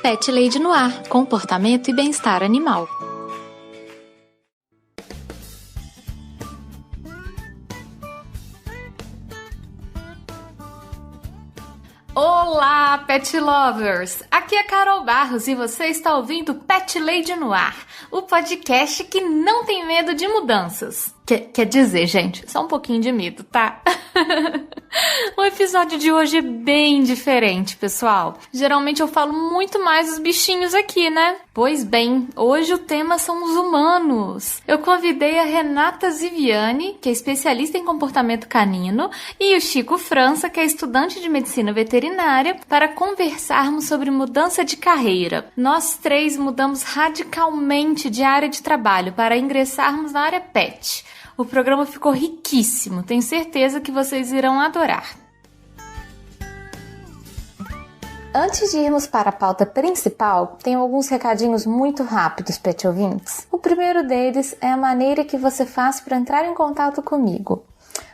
Pet Lady no ar, comportamento e bem-estar animal. Olá, Pet Lovers! Aqui é Carol Barros e você está ouvindo Pet Lady no ar, o podcast que não tem medo de mudanças. Quer dizer, gente, só um pouquinho de medo, tá? O episódio de hoje é bem diferente, pessoal. Geralmente eu falo muito mais dos bichinhos aqui, né? Pois bem, hoje o tema são os humanos. Eu convidei a Renata Ziviani, que é especialista em comportamento canino, e o Chico França, que é estudante de medicina veterinária, para conversarmos sobre mudança de carreira. Nós três mudamos radicalmente de área de trabalho para ingressarmos na área pet. O programa ficou riquíssimo, tenho certeza que vocês irão adorar. Antes de irmos para a pauta principal, tenho alguns recadinhos muito rápidos, pet ouvintes. O primeiro deles é a maneira que você faz para entrar em contato comigo.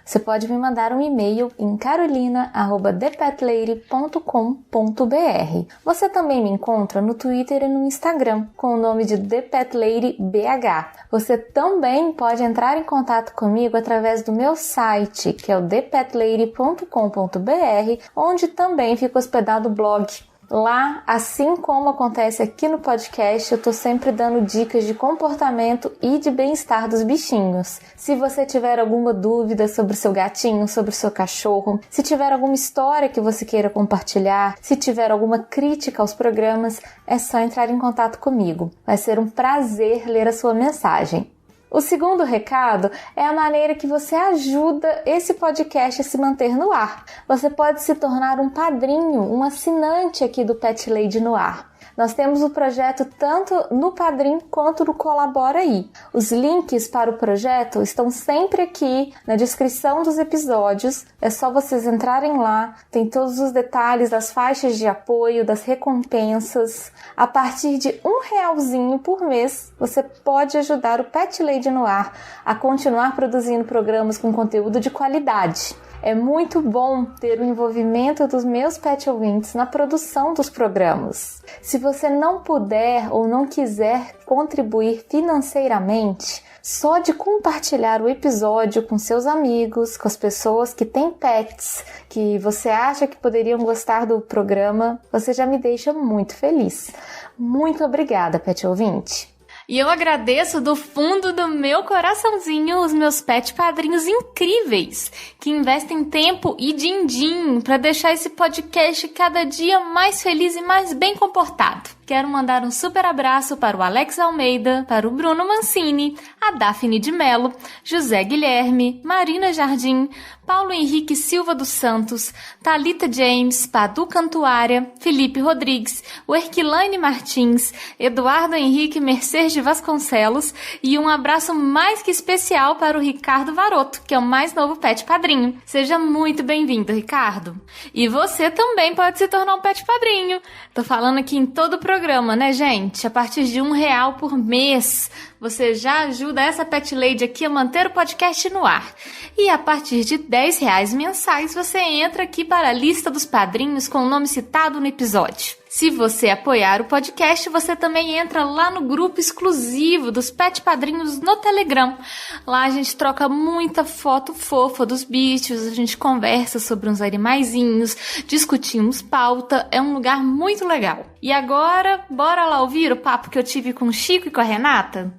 Você pode me mandar um e-mail em carolina@thepetlady.com.br. Você também me encontra no Twitter e no Instagram com o nome de ThePetLadyBH. Você também pode entrar em contato comigo através do meu site, que é o thepetlady.com.br, onde também fica hospedado o blog. Lá, assim como acontece aqui no podcast, eu tô sempre dando dicas de comportamento e de bem-estar dos bichinhos. Se você tiver alguma dúvida sobre o seu gatinho, sobre o seu cachorro, se tiver alguma história que você queira compartilhar, se tiver alguma crítica aos programas, é só entrar em contato comigo. Vai ser um prazer ler a sua mensagem. O segundo recado é a maneira que você ajuda esse podcast a se manter no ar. Você pode se tornar um padrinho, um assinante aqui do Pet Lady no ar. Nós temos o projeto tanto no Padrim quanto no Colabora Aí. Os links para o projeto estão sempre aqui na descrição dos episódios. É só vocês entrarem lá. Tem todos os detalhes das faixas de apoio, das recompensas. A partir de R$1 por mês, você pode ajudar o Pet Lady no ar a continuar produzindo programas com conteúdo de qualidade. É muito bom ter o envolvimento dos meus pet ouvintes na produção dos programas. Se você não puder ou não quiser contribuir financeiramente, só de compartilhar o episódio com seus amigos, com as pessoas que têm pets, que você acha que poderiam gostar do programa, você já me deixa muito feliz. Muito obrigada, pet ouvinte! E eu agradeço do fundo do meu coraçãozinho os meus pet padrinhos incríveis, que investem tempo e din-din para deixar esse podcast cada dia mais feliz e mais bem comportado. Quero mandar um super abraço para o Alex Almeida, para o Bruno Mancini, a Daphne de Mello, José Guilherme, Marina Jardim, Paulo Henrique Silva dos Santos, Thalita James, Padu Cantuária, Felipe Rodrigues, o Erquilaine Martins, Eduardo Henrique Mercedes de Vasconcelos e um abraço mais que especial para o Ricardo Varoto, que é o mais novo pet padrinho. Seja muito bem-vindo, Ricardo. E você também pode se tornar um pet padrinho. Tô falando aqui em todo o programa, né, gente? A partir de R$1 por mês, você já ajuda essa Pet Lady aqui a manter o podcast no ar. E a partir de R$10 mensais, você entra aqui para a lista dos padrinhos com o nome citado no episódio. Se você apoiar o podcast, você também entra lá no grupo exclusivo dos Pet Padrinhos no Telegram. Lá a gente troca muita foto fofa dos bichos, a gente conversa sobre uns animaizinhos, discutimos pauta, é um lugar muito legal. E agora, bora lá ouvir o papo que eu tive com o Chico e com a Renata?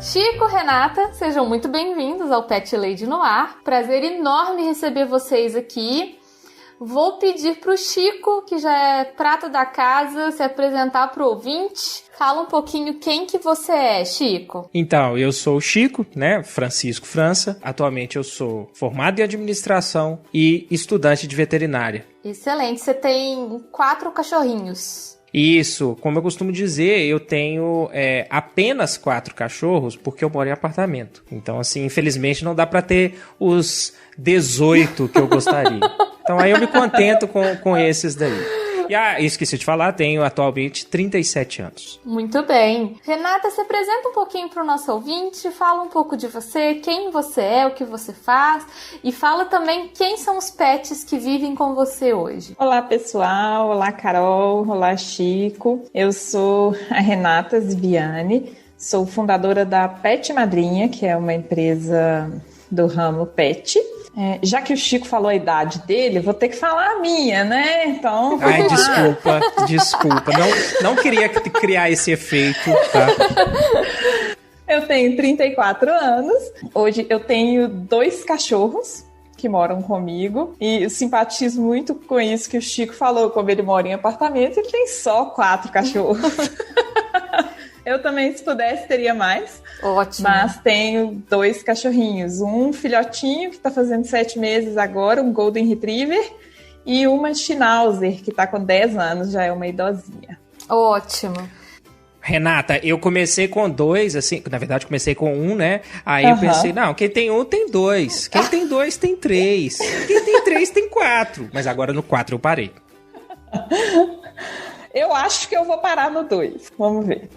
Chico, Renata, sejam muito bem-vindos ao Pet Lady no ar. Prazer enorme receber vocês aqui. Vou pedir para o Chico, que já é prata da casa, se apresentar para o ouvinte. Fala um pouquinho quem que você é, Chico. Então, eu sou o Chico, né, Francisco França. Atualmente eu sou formado em administração e estudante de veterinária. Excelente, você tem 4 cachorrinhos. Isso, como eu costumo dizer, eu tenho apenas 4 cachorros porque eu moro em apartamento. Então, assim, infelizmente não dá pra ter os 18 que eu gostaria. Então aí eu me contento com esses daí. E esqueci de falar, tenho atualmente 37 anos. Muito bem. Renata, se apresenta um pouquinho para o nosso ouvinte, fala um pouco de você, quem você é, o que você faz, e fala também quem são os pets que vivem com você hoje. Olá, pessoal. Olá, Carol. Olá, Chico. Eu sou a Renata Ziviani, sou fundadora da Pet Madrinha, que é uma empresa do ramo pet. Já que o Chico falou a idade dele, vou ter que falar a minha, né? Então, ai, desculpa. Não queria criar esse efeito, tá? Eu tenho 34 anos. Hoje eu tenho 2 cachorros que moram comigo. E eu simpatizo muito com isso que o Chico falou. Como ele mora em apartamento, ele tem só 4 cachorros. Eu também, se pudesse, teria mais. Ótimo. Mas tenho 2 cachorrinhos. Um filhotinho, que está fazendo 7 meses agora, um Golden Retriever. E uma Schnauzer, que está com 10 anos, já é uma idosinha. Ótimo. Renata, eu comecei com 2, assim, na verdade comecei com 1, né? Aí eu pensei, não, quem tem 1 tem 2. Quem tem 2 tem 3. Quem tem 3 tem 4. Mas agora no 4 eu parei. Eu acho que eu vou parar no 2. Vamos ver.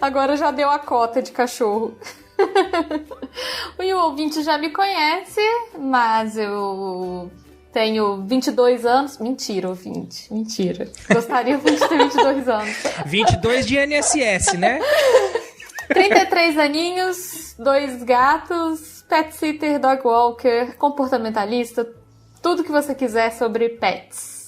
Agora já deu a cota de cachorro. O ouvinte já me conhece, mas eu tenho 22 anos. Mentira, ouvinte. Mentira. Gostaria de ter 22 anos. 22 de INSS, né? 33 aninhos, 2 gatos, pet sitter, dog walker, comportamentalista, tudo que você quiser sobre pets.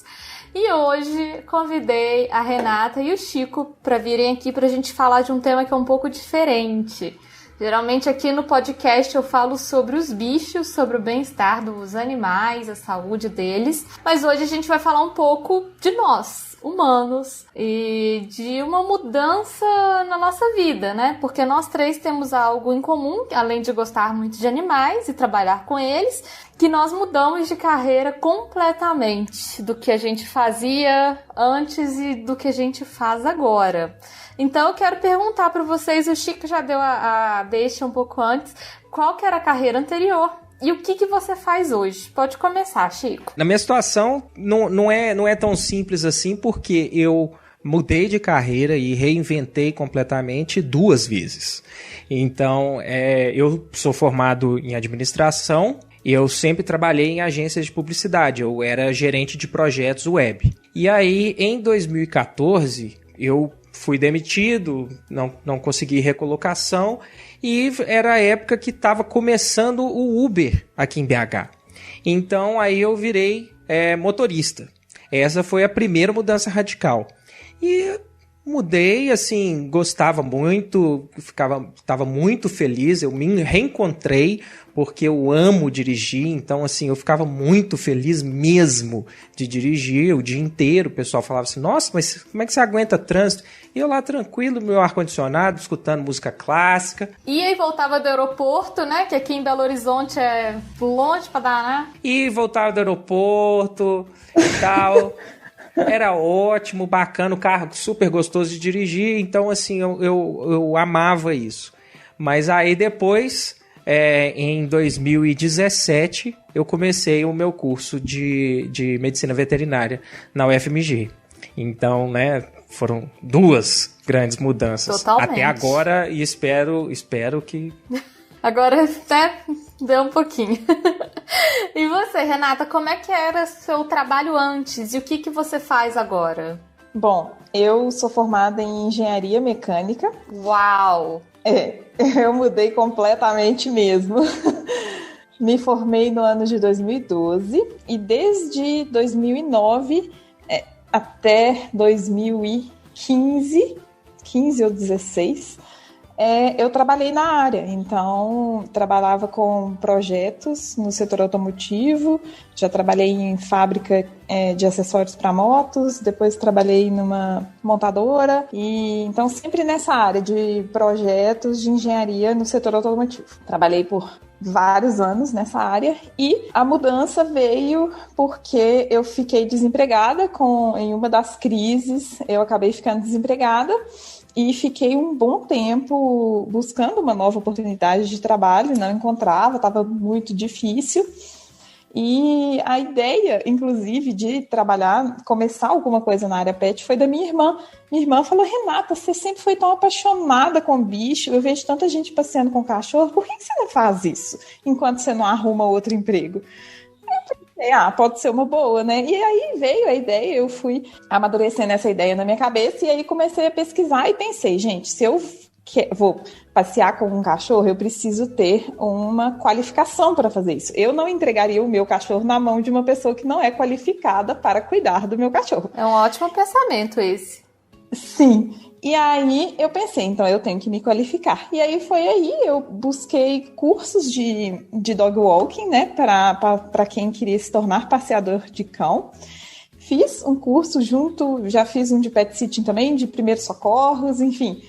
E hoje convidei a Renata e o Chico para virem aqui para a gente falar de um tema que é um pouco diferente. Geralmente aqui no podcast eu falo sobre os bichos, sobre o bem-estar dos animais, a saúde deles. Mas hoje a gente vai falar um pouco de nós, humanos, e de uma mudança na nossa vida, né? Porque nós 3 temos algo em comum, além de gostar muito de animais e trabalhar com eles, que nós mudamos de carreira completamente do que a gente fazia antes e do que a gente faz agora. Então eu quero perguntar para vocês, o Chico já deu a deixa um pouco antes, qual que era a carreira anterior e o que você faz hoje? Pode começar, Chico. Na minha situação não é tão simples assim, porque eu mudei de carreira e reinventei completamente 2 vezes. Então, eu sou formado em administração e eu sempre trabalhei em agências de publicidade. Eu era gerente de projetos web. E aí, em 2014, eu fui demitido, não consegui recolocação e era a época que estava começando o Uber aqui em BH. Então aí eu virei motorista. Essa foi a primeira mudança radical. E mudei, assim, gostava muito, estava muito feliz, eu me reencontrei porque eu amo dirigir, então assim, eu ficava muito feliz mesmo de dirigir o dia inteiro. O pessoal falava assim, nossa, mas como é que você aguenta trânsito? E eu lá tranquilo, meu ar-condicionado, escutando música clássica. E aí voltava do aeroporto, né, que aqui em Belo Horizonte é longe pra danar. E voltava do aeroporto e tal... Era ótimo, bacana, o carro super gostoso de dirigir, então assim, eu amava isso. Mas aí depois, em 2017, eu comecei o meu curso de medicina veterinária na UFMG. Então, né, foram 2 grandes mudanças. Totalmente. Até agora, e espero que... Agora até deu um pouquinho. E você, Renata, como é que era seu trabalho antes e o que você faz agora? Bom, eu sou formada em engenharia mecânica. Uau! Eu mudei completamente mesmo. Me formei no ano de 2012 e desde 2009 até 2015, 15 ou 16, eu trabalhei na área. Então, trabalhava com projetos no setor automotivo, já trabalhei em fábrica de acessórios para motos, depois trabalhei numa montadora, e então sempre nessa área de projetos de engenharia no setor automotivo. Trabalhei por vários anos nessa área e a mudança veio porque eu fiquei desempregada em uma das crises, eu acabei ficando desempregada. E fiquei um bom tempo buscando uma nova oportunidade de trabalho, não encontrava, estava muito difícil. E a ideia, inclusive, de trabalhar, começar alguma coisa na área pet foi da minha irmã. Minha irmã falou, Renata, você sempre foi tão apaixonada com bicho, eu vejo tanta gente passeando com cachorro, por que você não faz isso enquanto você não arruma outro emprego? Eu pensei, pode ser uma boa, né? E aí veio a ideia, eu fui amadurecendo essa ideia na minha cabeça, e aí comecei a pesquisar e pensei, gente, se eu vou passear com um cachorro, eu preciso ter uma qualificação para fazer isso. Eu não entregaria o meu cachorro na mão de uma pessoa que não é qualificada para cuidar do meu cachorro. É um ótimo pensamento esse. Sim. E aí eu pensei, então eu tenho que me qualificar. E aí eu busquei cursos de dog walking, né, para quem queria se tornar passeador de cão. Fiz um curso já fiz um de pet sitting também, de primeiros socorros, enfim.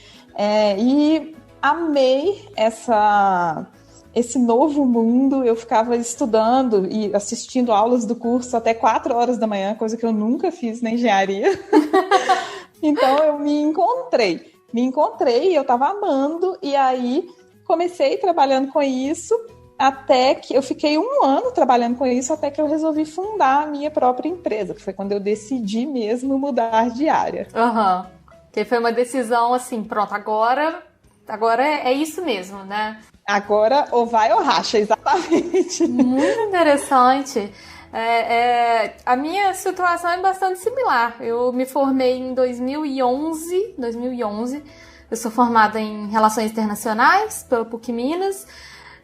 E amei esse novo mundo. Eu ficava estudando e assistindo aulas do curso até 4 horas da manhã, coisa que eu nunca fiz na engenharia. Então eu me encontrei, eu estava amando, e aí comecei trabalhando com isso, até que eu fiquei 1 ano trabalhando com isso, até que eu resolvi fundar a minha própria empresa, que foi quando eu decidi mesmo mudar de área. Aham. Que foi uma decisão assim, pronto, agora é isso mesmo, né? Agora ou vai ou racha, exatamente. Muito interessante. A minha situação é bastante similar. Eu me formei em 2011. Eu sou formada em Relações Internacionais pela PUC Minas.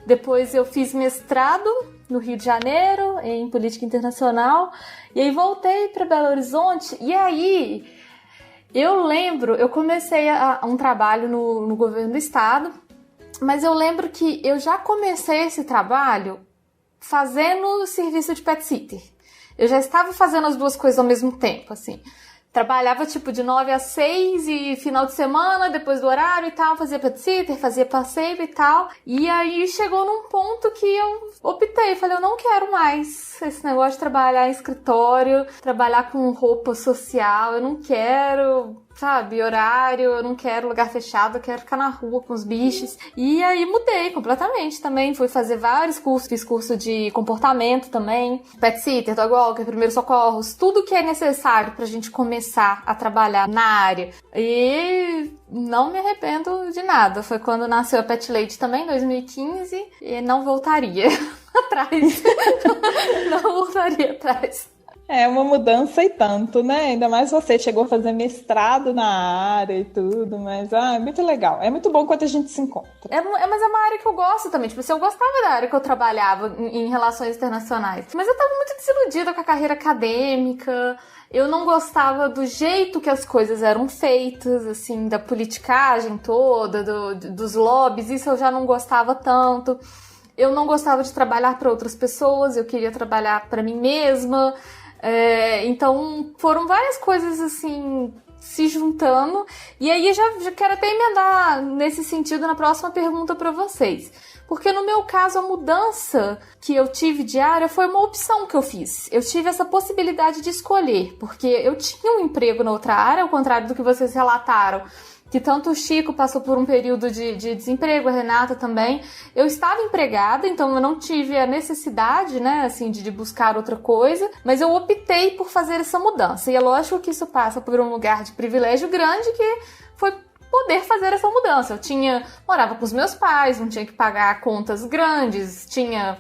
Depois eu fiz mestrado no Rio de Janeiro em Política Internacional. E aí voltei para Belo Horizonte. E aí eu lembro, eu comecei um trabalho no governo do estado, mas eu lembro que eu já comecei esse trabalho fazendo serviço de pet sitter. Eu já estava fazendo as duas coisas ao mesmo tempo, assim. Trabalhava tipo de 9 às 6 e final de semana, depois do horário e tal, fazia pet sitter, fazia passeio e tal. E aí chegou num ponto que eu optei, falei, eu não quero mais esse negócio de trabalhar em escritório, trabalhar com roupa social, eu não quero, sabe, horário, eu não quero lugar fechado, eu quero ficar na rua com os bichos. E aí mudei completamente também, fui fazer vários cursos, fiz curso de comportamento também, pet sitter, dog walker, primeiros socorros, tudo que é necessário pra gente começar a trabalhar na área. E não me arrependo de nada. Foi quando nasceu a Pet Lady também, em 2015, e não voltaria atrás. Não voltaria atrás. É uma mudança e tanto, né? Ainda mais você chegou a fazer mestrado na área e tudo, mas é muito legal. É muito bom quando a gente se encontra. Mas é uma área que eu gosto também. Tipo, assim, eu gostava da área que eu trabalhava em relações internacionais. Mas eu tava muito desiludida com a carreira acadêmica. Eu não gostava do jeito que as coisas eram feitas, assim, da politicagem toda, dos lobbies. Isso eu já não gostava tanto. Eu não gostava de trabalhar para outras pessoas. Eu queria trabalhar para mim mesma. Então foram várias coisas assim se juntando, e aí já quero até emendar nesse sentido na próxima pergunta para vocês, porque no meu caso a mudança que eu tive de área foi uma opção que eu fiz. Eu tive essa possibilidade de escolher, porque eu tinha um emprego na outra área, ao contrário do que vocês relataram, que tanto o Chico passou por um período de desemprego, a Renata também. Eu estava empregada, então eu não tive a necessidade, né, assim, de buscar outra coisa, mas eu optei por fazer essa mudança. E é lógico que isso passa por um lugar de privilégio grande, que foi poder fazer essa mudança. Morava com os meus pais, não tinha que pagar contas grandes, tinha,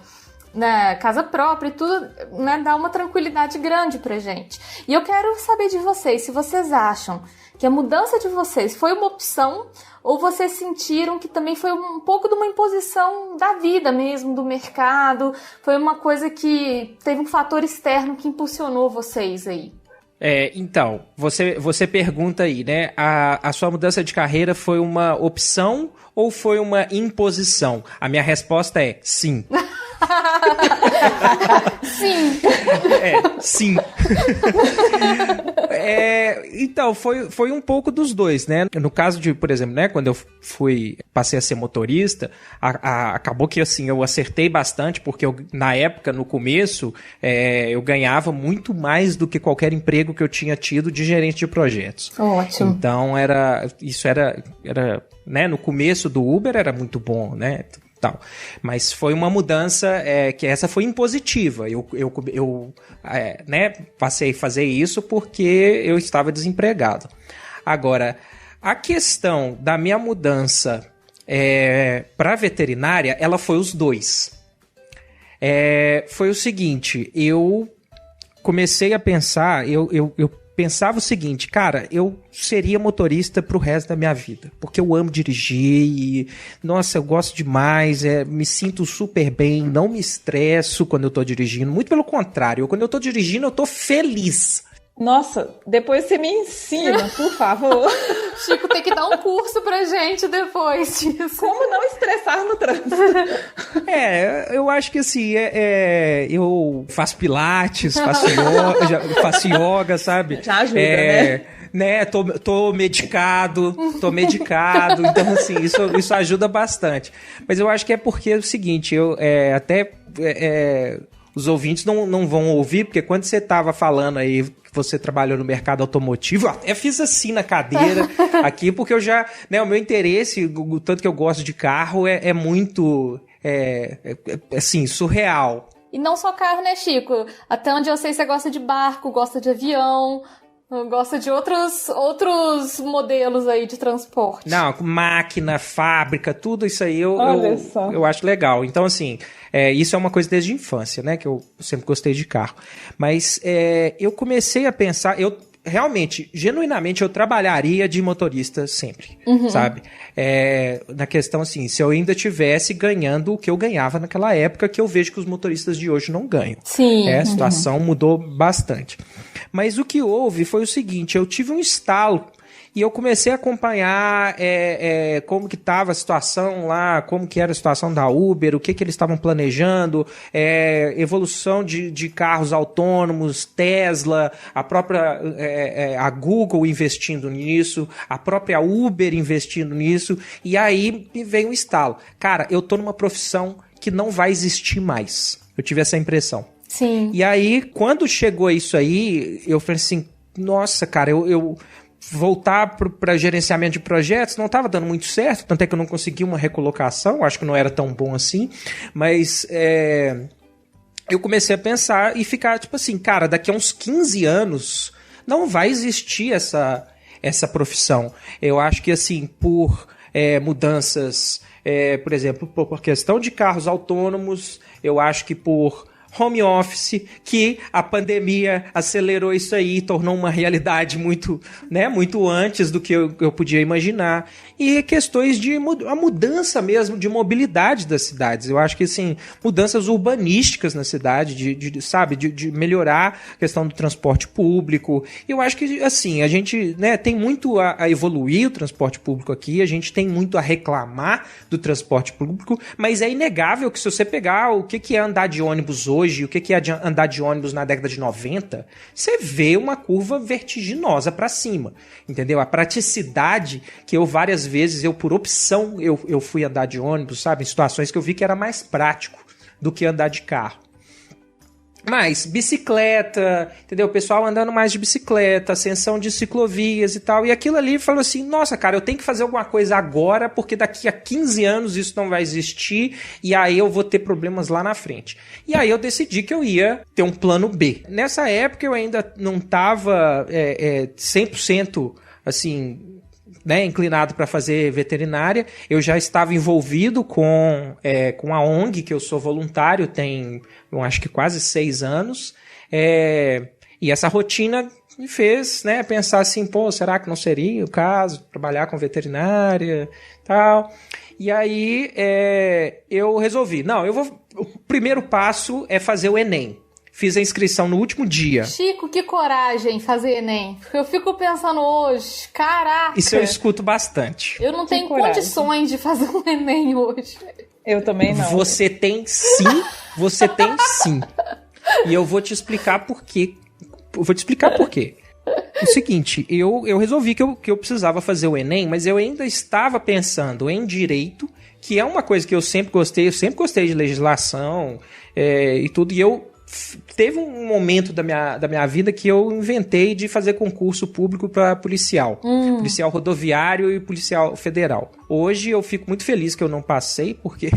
né, casa própria e tudo, né, dá uma tranquilidade grande pra gente. E eu quero saber de vocês, se vocês acham que a mudança de vocês foi uma opção, ou vocês sentiram que também foi um pouco de uma imposição da vida mesmo, do mercado, foi uma coisa que teve um fator externo que impulsionou vocês aí? Então, você pergunta aí, né? A sua mudança de carreira foi uma opção ou foi uma imposição? A minha resposta é sim. Sim. Sim. Então, foi um pouco dos dois, né? No caso de, por exemplo, né, quando eu passei a ser motorista, acabou que, assim, eu acertei bastante, porque na época, no começo, eu ganhava muito mais do que qualquer emprego que eu tinha tido de gerente de projetos. Ótimo. Então, isso era, né, no começo do Uber era muito bom, né? tal. Mas foi uma mudança que essa foi impositiva. Eu passei a fazer isso porque eu estava desempregado. Agora, a questão da minha mudança para veterinária, ela foi os dois. Foi o seguinte, eu comecei a pensar, eu pensava o seguinte, cara, eu seria motorista pro resto da minha vida, porque eu amo dirigir e, nossa, eu gosto demais, me sinto super bem, não me estresso quando eu tô dirigindo, muito pelo contrário, quando eu tô dirigindo eu tô feliz. Nossa, depois você me ensina, por favor. Chico tem que dar um curso pra gente depois disso. Como não estressar no trânsito? Eu acho que assim, eu faço pilates, faço yoga, sabe? Já ajuda, né? Tô medicado, então assim, isso ajuda bastante. Mas eu acho que é porque é o seguinte, os ouvintes não vão ouvir, porque quando você tava falando aí que você trabalhou no mercado automotivo, eu até fiz assim na cadeira aqui, porque eu já, né, o meu interesse, o tanto que eu gosto de carro, é muito, assim, surreal. E não só carro, né, Chico? Até onde eu sei, você gosta de barco, gosta de avião, gosta de outros modelos aí de transporte. Não, máquina, fábrica, tudo isso aí eu acho legal. Então, assim, isso é uma coisa desde a infância, né? Que eu sempre gostei de carro. Mas eu comecei a pensar... Realmente, genuinamente, eu trabalharia de motorista sempre, sabe? Na questão assim, se eu ainda estivesse ganhando o que eu ganhava naquela época, que eu vejo que os motoristas de hoje não ganham. Sim. A situação mudou bastante. Mas o que houve foi o seguinte, eu tive um estalo e eu comecei a acompanhar como que estava a situação lá, como que era a situação da Uber, o que eles estavam planejando, evolução de carros autônomos, Tesla, a própria a Google investindo nisso, a própria Uber investindo nisso, e aí me veio um estalo. Cara, eu tô numa profissão que não vai existir mais. Eu tive essa impressão. Sim. E aí, quando chegou isso aí, eu falei assim, nossa, cara, eu voltar para gerenciamento de projetos não estava dando muito certo, tanto é que eu não consegui uma recolocação, acho que não era tão bom assim, mas eu comecei a pensar e ficar tipo assim, cara, daqui a uns 15 anos não vai existir essa profissão. Eu acho que assim, por mudanças, por exemplo, por questão de carros autônomos, eu acho que por home office, que a pandemia acelerou isso aí, tornou uma realidade muito, né, muito antes do que eu podia imaginar. E questões de a mudança mesmo de mobilidade das cidades. Eu acho que, assim, mudanças urbanísticas na cidade, de melhorar a questão do transporte público. Eu acho que, assim, a gente, né, tem muito a evoluir o transporte público aqui, a gente tem muito a reclamar do transporte público, mas é inegável que se você pegar o que é andar de ônibus hoje, o que é andar de ônibus na década de 90, você vê uma curva vertiginosa para cima, entendeu? A praticidade que várias vezes, por opção, eu fui andar de ônibus, sabe? Em situações que eu vi que era mais prático do que andar de carro. Mas bicicleta, entendeu? O pessoal andando mais de bicicleta, ascensão de ciclovias e tal. E aquilo ali falou assim, nossa, cara, eu tenho que fazer alguma coisa agora, porque daqui a 15 anos isso não vai existir e aí eu vou ter problemas lá na frente. E aí eu decidi que eu ia ter um plano B. Nessa época eu ainda não estava 100% assim, né, inclinado para fazer veterinária. Eu já estava envolvido com a ONG, que eu sou voluntário, tem, eu acho que quase 6 anos. E essa rotina me fez, né, pensar assim, pô, será que não seria o caso trabalhar com veterinária e tal? E aí eu resolvi, o primeiro passo é fazer o Enem. Fiz a inscrição no último dia. Chico, que coragem fazer Enem. Eu fico pensando hoje, caraca. Isso eu escuto bastante. Eu não tenho condições de fazer um Enem hoje. Eu também não. Você tem sim, você tem sim. E eu vou te explicar por quê. O seguinte, eu resolvi que eu precisava fazer o Enem, mas eu ainda estava pensando em direito, que é uma coisa que eu sempre gostei de legislação e tudo, e eu teve um momento da minha vida que eu inventei de fazer concurso público para policial. Policial rodoviário e policial federal. Hoje eu fico muito feliz que eu não passei, porque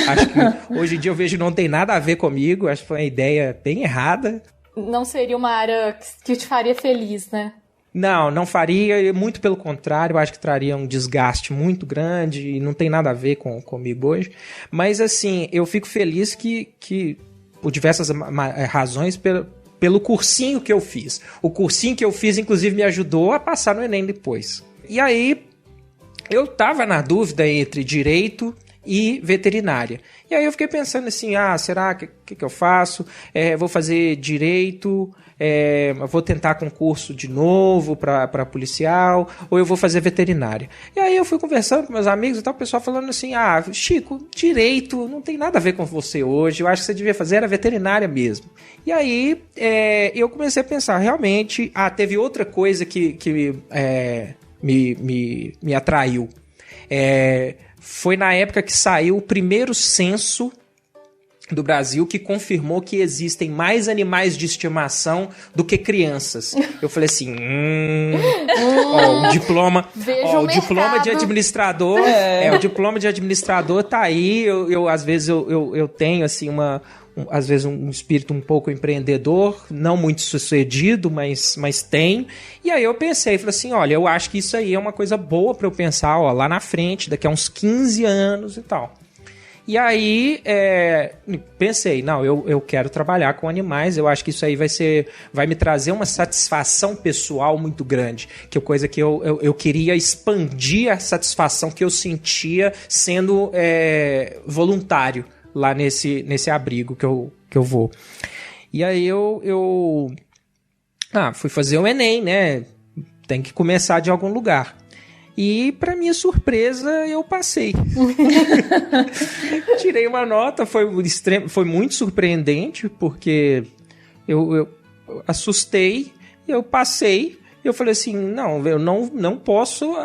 acho que hoje em dia eu vejo que não tem nada a ver comigo. Acho que foi uma ideia bem errada. Não seria uma área que te faria feliz, né? Não faria, muito pelo contrário, eu acho que traria um desgaste muito grande e não tem nada a ver comigo hoje. Mas assim, eu fico feliz que por diversas razões, pelo cursinho que eu fiz. O cursinho que eu fiz, inclusive, me ajudou a passar no Enem depois. E aí, eu tava na dúvida entre direito e veterinária. E aí eu fiquei pensando assim, será que eu faço? Vou fazer direito, vou tentar concurso de novo para policial, ou eu vou fazer veterinária. E aí eu fui conversando com meus amigos e tal, o pessoal falando assim, Chico, direito não tem nada a ver com você hoje, eu acho que você devia fazer a veterinária mesmo. E aí eu comecei a pensar, realmente, teve outra coisa que me atraiu. Foi na época que saiu o primeiro censo do Brasil que confirmou que existem mais animais de estimação do que crianças. Eu falei assim, o diploma de administrador, o diploma de administrador tá aí. Eu às vezes eu tenho assim às vezes um espírito um pouco empreendedor, não muito sucedido, mas tem. E aí eu pensei, falei assim, olha, eu acho que isso aí é uma coisa boa para eu pensar, lá na frente, daqui a uns 15 anos e tal. E aí pensei, eu quero trabalhar com animais, eu acho que isso aí vai me trazer uma satisfação pessoal muito grande, coisa que eu queria expandir a satisfação que eu sentia sendo voluntário lá nesse abrigo que eu vou. E aí eu fui fazer o Enem, né? Tem que começar de algum lugar. E, para minha surpresa, eu passei. Tirei uma nota, foi muito surpreendente, porque eu assustei, eu passei. Eu falei assim, eu não posso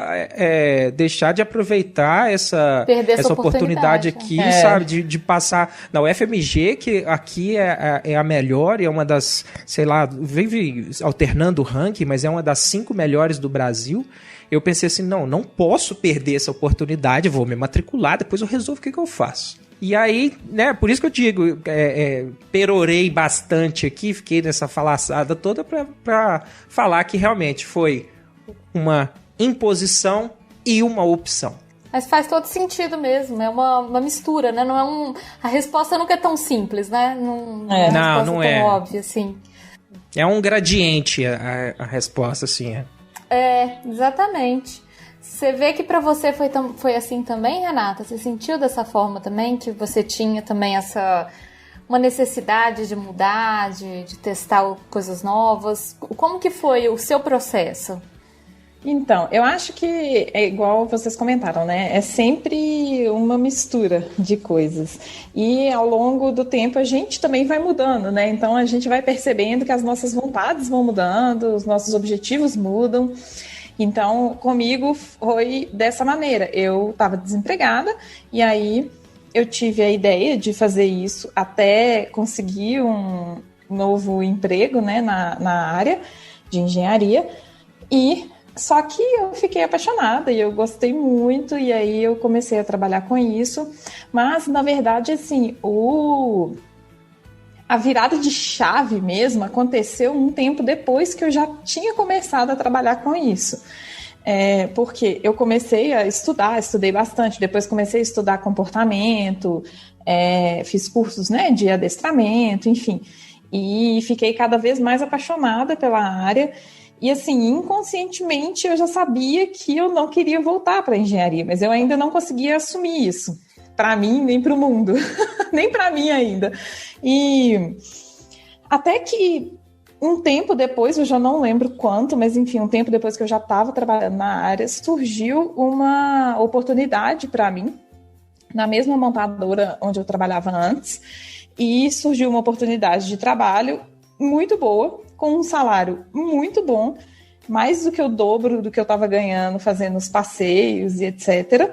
deixar de aproveitar essa oportunidade aqui, sabe, de passar na UFMG, que aqui é a melhor, é uma das, sei lá, vive alternando o ranking, mas é uma das 5 melhores do Brasil. Eu pensei assim, não posso perder essa oportunidade, vou me matricular, depois eu resolvo o que eu faço. E aí, né, por isso que eu digo, perorei bastante aqui, fiquei nessa falaçada toda para falar que realmente foi uma imposição e uma opção. Mas faz todo sentido mesmo, é uma mistura, né? Não a resposta nunca é tão simples, né? Não é tão óbvia, assim. É um gradiente a resposta, assim. Exatamente. Você vê que pra você foi assim também, Renata? Você sentiu dessa forma também? Que você tinha também uma necessidade de mudar, de testar coisas novas? Como que foi o seu processo? Então, eu acho que é igual vocês comentaram, né? É sempre uma mistura de coisas. E ao longo do tempo a gente também vai mudando, né? Então a gente vai percebendo que as nossas vontades vão mudando, os nossos objetivos mudam. Então, comigo foi dessa maneira. Eu estava desempregada e aí eu tive a ideia de fazer isso até conseguir um novo emprego, né, na área de engenharia. Só que eu fiquei apaixonada e eu gostei muito, e aí eu comecei a trabalhar com isso. Mas, na verdade, assim, a virada de chave mesmo aconteceu um tempo depois que eu já tinha começado a trabalhar com isso. Porque eu comecei a estudei bastante, depois comecei a estudar comportamento, fiz cursos, né, de adestramento, enfim. E fiquei cada vez mais apaixonada pela área. E assim, inconscientemente eu já sabia que eu não queria voltar para a engenharia, mas eu ainda não conseguia assumir isso, para mim nem para o mundo, nem para mim ainda. E até que um tempo depois, eu já não lembro quanto, mas enfim, um tempo depois que eu já estava trabalhando na área, surgiu uma oportunidade para mim, na mesma montadora onde eu trabalhava antes, e surgiu uma oportunidade de trabalho muito boa, com um salário muito bom, mais do que o dobro do que eu estava ganhando fazendo os passeios e etc.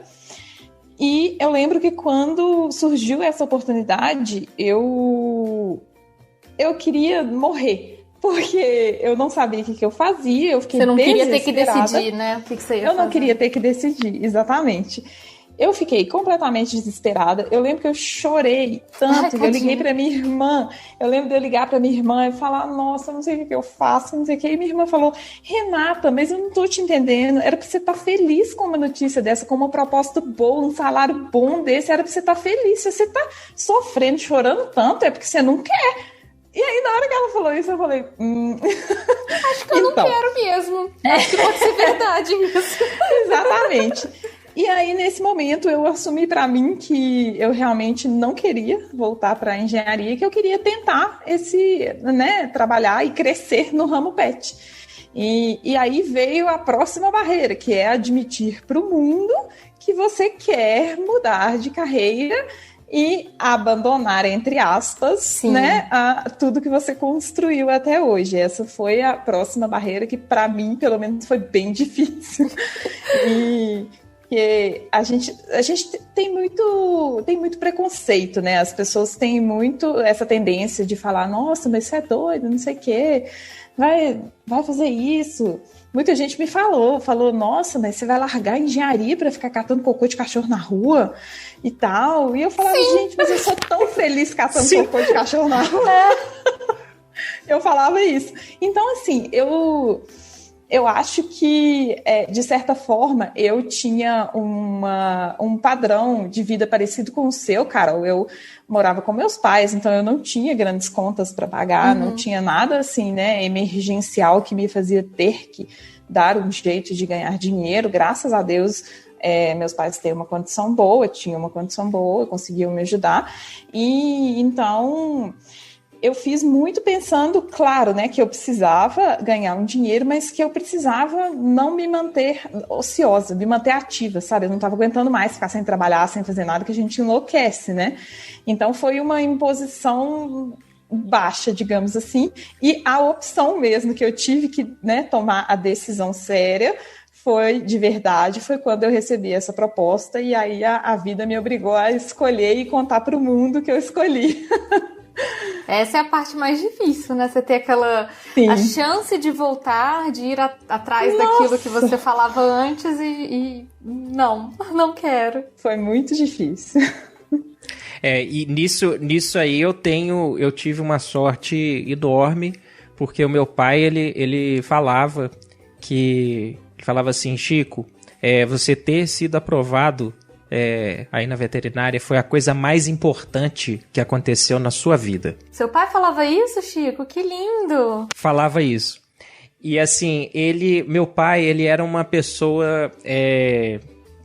E eu lembro que quando surgiu essa oportunidade, eu eu queria morrer. Porque eu não sabia o que eu fazia, eu fiquei desesperada. Você não queria ter que decidir, né? O que você ia fazer. Eu não queria ter que decidir, exatamente. Eu fiquei completamente desesperada. Eu lembro que eu chorei tanto. Eu liguei pra minha irmã. Eu lembro de eu ligar pra minha irmã e falar, nossa, não sei o que eu faço, não sei o que. E minha irmã falou, Renata, mas eu não tô te entendendo. Era pra você estar feliz com uma notícia dessa, com uma proposta boa, um salário bom desse. Era pra você estar feliz. Se você tá sofrendo, chorando tanto, é porque você não quer. E aí, na hora que ela falou isso, eu falei... Acho que eu não quero mesmo. Acho que pode ser verdade isso. Exatamente. E aí, nesse momento, eu assumi para mim que eu realmente não queria voltar para a engenharia, que eu queria tentar trabalhar e crescer no ramo pet. E aí veio a próxima barreira, que é admitir para o mundo que você quer mudar de carreira e abandonar, entre aspas, tudo que você construiu até hoje. Essa foi a próxima barreira que, para mim, pelo menos, foi bem difícil. Porque a gente tem muito preconceito, né? As pessoas têm muito essa tendência de falar, nossa, mas você é doido, não sei o quê, vai fazer isso. Muita gente me falou, nossa, mas você vai largar a engenharia para ficar catando cocô de cachorro na rua e tal. E eu falava, gente, mas eu sou tão feliz catando cocô de cachorro na rua. Eu falava isso. Então, assim, eu acho que, de certa forma, eu tinha um padrão de vida parecido com o seu, Carol. Eu morava com meus pais, então eu não tinha grandes contas para pagar, não tinha nada assim, né, emergencial que me fazia ter que dar um jeito de ganhar dinheiro. Graças a Deus, meus pais têm uma condição boa, tinham uma condição boa, conseguiam me ajudar. E então... eu fiz muito pensando, claro, né, que eu precisava ganhar um dinheiro, mas que eu precisava não me manter ociosa, me manter ativa, sabe? Eu não estava aguentando mais ficar sem trabalhar, sem fazer nada, que a gente enlouquece, né? Então foi uma imposição baixa, digamos assim, e a opção mesmo que eu tive que, né, tomar a decisão séria foi, de verdade, foi quando eu recebi essa proposta, e aí a vida me obrigou a escolher e contar para o mundo que eu escolhi. Essa é a parte mais difícil, né? Você ter a chance de voltar, de ir atrás daquilo que você falava antes e não quero. Foi muito difícil. E nisso aí eu tive uma sorte enorme, porque o meu pai, ele falava assim, Chico, você ter sido aprovado aí na veterinária foi a coisa mais importante que aconteceu na sua vida. Seu pai falava isso, Chico? Que lindo! Falava isso. E assim, meu pai, ele era uma pessoa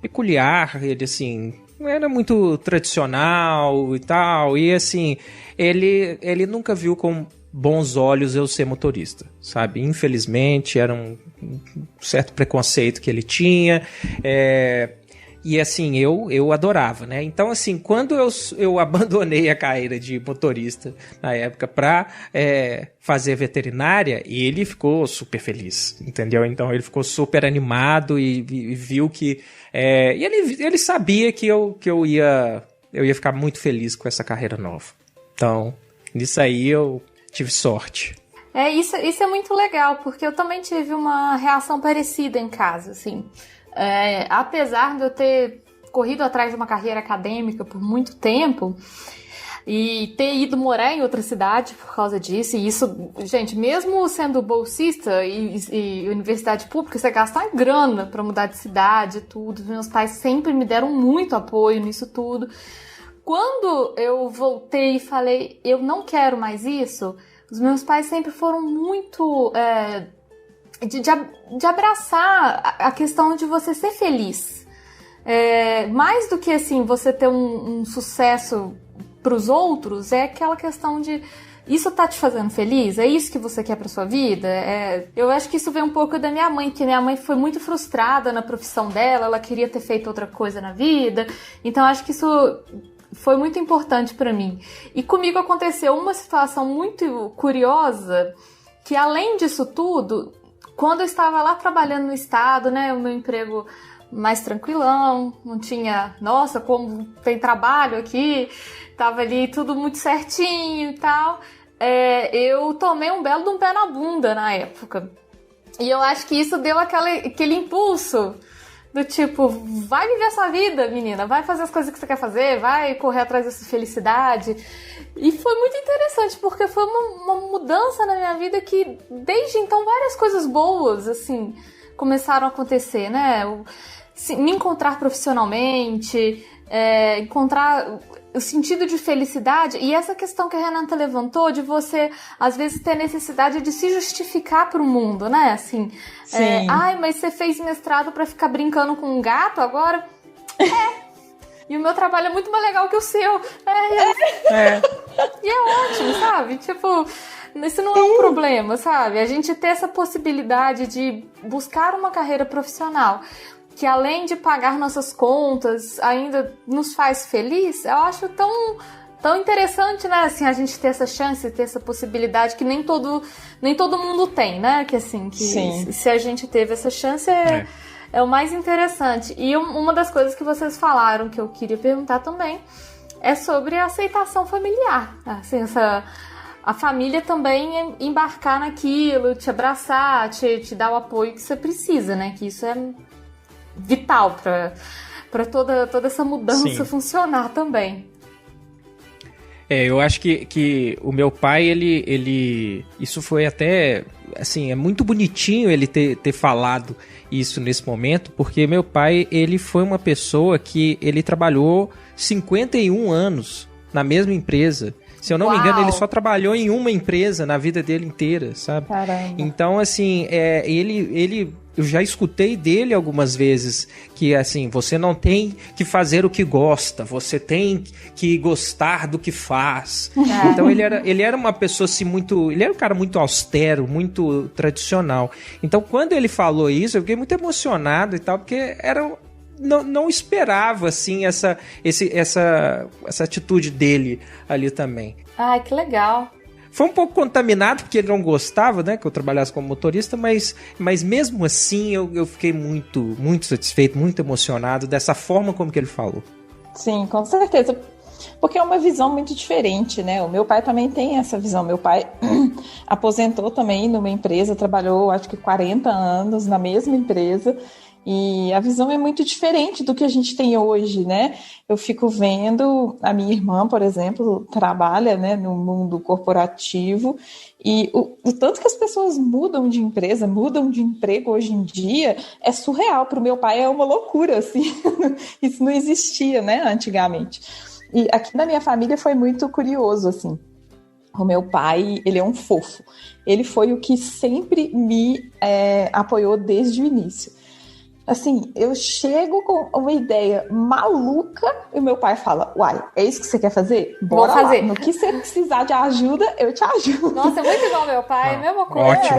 peculiar, ele assim, não era muito tradicional e tal, e assim, ele nunca viu com bons olhos eu ser motorista, sabe? Infelizmente, era um certo preconceito que ele tinha, e assim, eu adorava, né? Então, assim, quando eu abandonei a carreira de motorista na época para fazer veterinária, ele ficou super feliz, entendeu? Então, ele ficou super animado e viu que... e ele sabia que eu ia ficar muito feliz com essa carreira nova. Então, nisso aí eu tive sorte. Isso é muito legal, porque eu também tive uma reação parecida em casa, assim... apesar de eu ter corrido atrás de uma carreira acadêmica por muito tempo e ter ido morar em outra cidade por causa disso, e isso, gente, mesmo sendo bolsista e universidade pública, você gasta grana para mudar de cidade e tudo. Meus pais sempre me deram muito apoio nisso tudo. Quando eu voltei e falei, eu não quero mais isso, os meus pais sempre foram muito... De abraçar a questão de você ser feliz. Mais do que assim, você ter um sucesso para os outros, é aquela questão de isso tá te fazendo feliz? É isso que você quer para sua vida? Eu acho que isso vem um pouco da minha mãe, que minha mãe foi muito frustrada na profissão dela, ela queria ter feito outra coisa na vida, então acho que isso foi muito importante para mim. E comigo aconteceu uma situação muito curiosa, que além disso tudo, quando eu estava lá trabalhando no estado, né, o meu emprego mais tranquilão, não tinha, nossa, como tem trabalho aqui, tava ali tudo muito certinho e tal. eu tomei um belo de um pé na bunda na época. E eu acho que isso deu aquele impulso do tipo, vai viver a sua vida, menina, vai fazer as coisas que você quer fazer, vai correr atrás dessa felicidade. E foi muito interessante, porque foi uma mudança na minha vida que, desde então, várias coisas boas, assim, começaram a acontecer, né? Me encontrar profissionalmente, encontrar o sentido de felicidade, e essa questão que a Renata levantou de você, às vezes, ter necessidade de se justificar para o mundo, né? Assim, mas você fez mestrado para ficar brincando com um gato agora? E o meu trabalho é muito mais legal que o seu. E é ótimo, sabe? Tipo, isso não é um problema, sabe? A gente ter essa possibilidade de buscar uma carreira profissional que, além de pagar nossas contas, ainda nos faz feliz, eu acho tão interessante, né? Assim, a gente ter essa chance, ter essa possibilidade que nem todo mundo tem, né? Que assim, se a gente teve essa chance é o mais interessante. E uma das coisas que vocês falaram que eu queria perguntar também é sobre a aceitação familiar. Assim, a família também embarcar naquilo, te abraçar, te dar o apoio que você precisa, né? Que isso é vital para toda essa mudança funcionar também. Eu acho que o meu pai, ele isso foi até, assim, é muito bonitinho ele ter falado isso nesse momento, porque meu pai, ele foi uma pessoa que ele trabalhou 51 anos na mesma empresa. Se eu não me engano, ele só trabalhou em uma empresa na vida dele inteira, sabe? Caramba. Então, assim, eu já escutei dele algumas vezes que, assim, você não tem que fazer o que gosta, você tem que gostar do que faz. Então, ele era uma pessoa, assim, ele era um cara muito austero, muito tradicional. Então, quando ele falou isso, eu fiquei muito emocionado e tal, porque não esperava, assim, essa atitude dele ali também. Ai, que legal. Foi um pouco contaminado, porque ele não gostava, né, que eu trabalhasse como motorista, mas mesmo assim eu fiquei muito, muito satisfeito, muito emocionado dessa forma como que ele falou. Sim, com certeza. Porque é uma visão muito diferente, né? O meu pai também tem essa visão. Meu pai aposentou também numa empresa, trabalhou acho que 40 anos na mesma empresa. E a visão é muito diferente do que a gente tem hoje, né? Eu fico vendo, a minha irmã, por exemplo, trabalha, né, no mundo corporativo, e o tanto que as pessoas mudam de empresa, mudam de emprego hoje em dia, é surreal. Para o meu pai é uma loucura, assim. Isso não existia, né, antigamente. E aqui na minha família foi muito curioso, assim. O meu pai, ele é um fofo. Ele foi o que sempre me apoiou desde o início. Assim, eu chego com uma ideia maluca e o meu pai fala, uai, é isso que você quer fazer? Bora Vou fazer. Lá. No que você precisar de ajuda, eu te ajudo. Nossa, é muito igual meu pai, mesma coisa. Ótimo.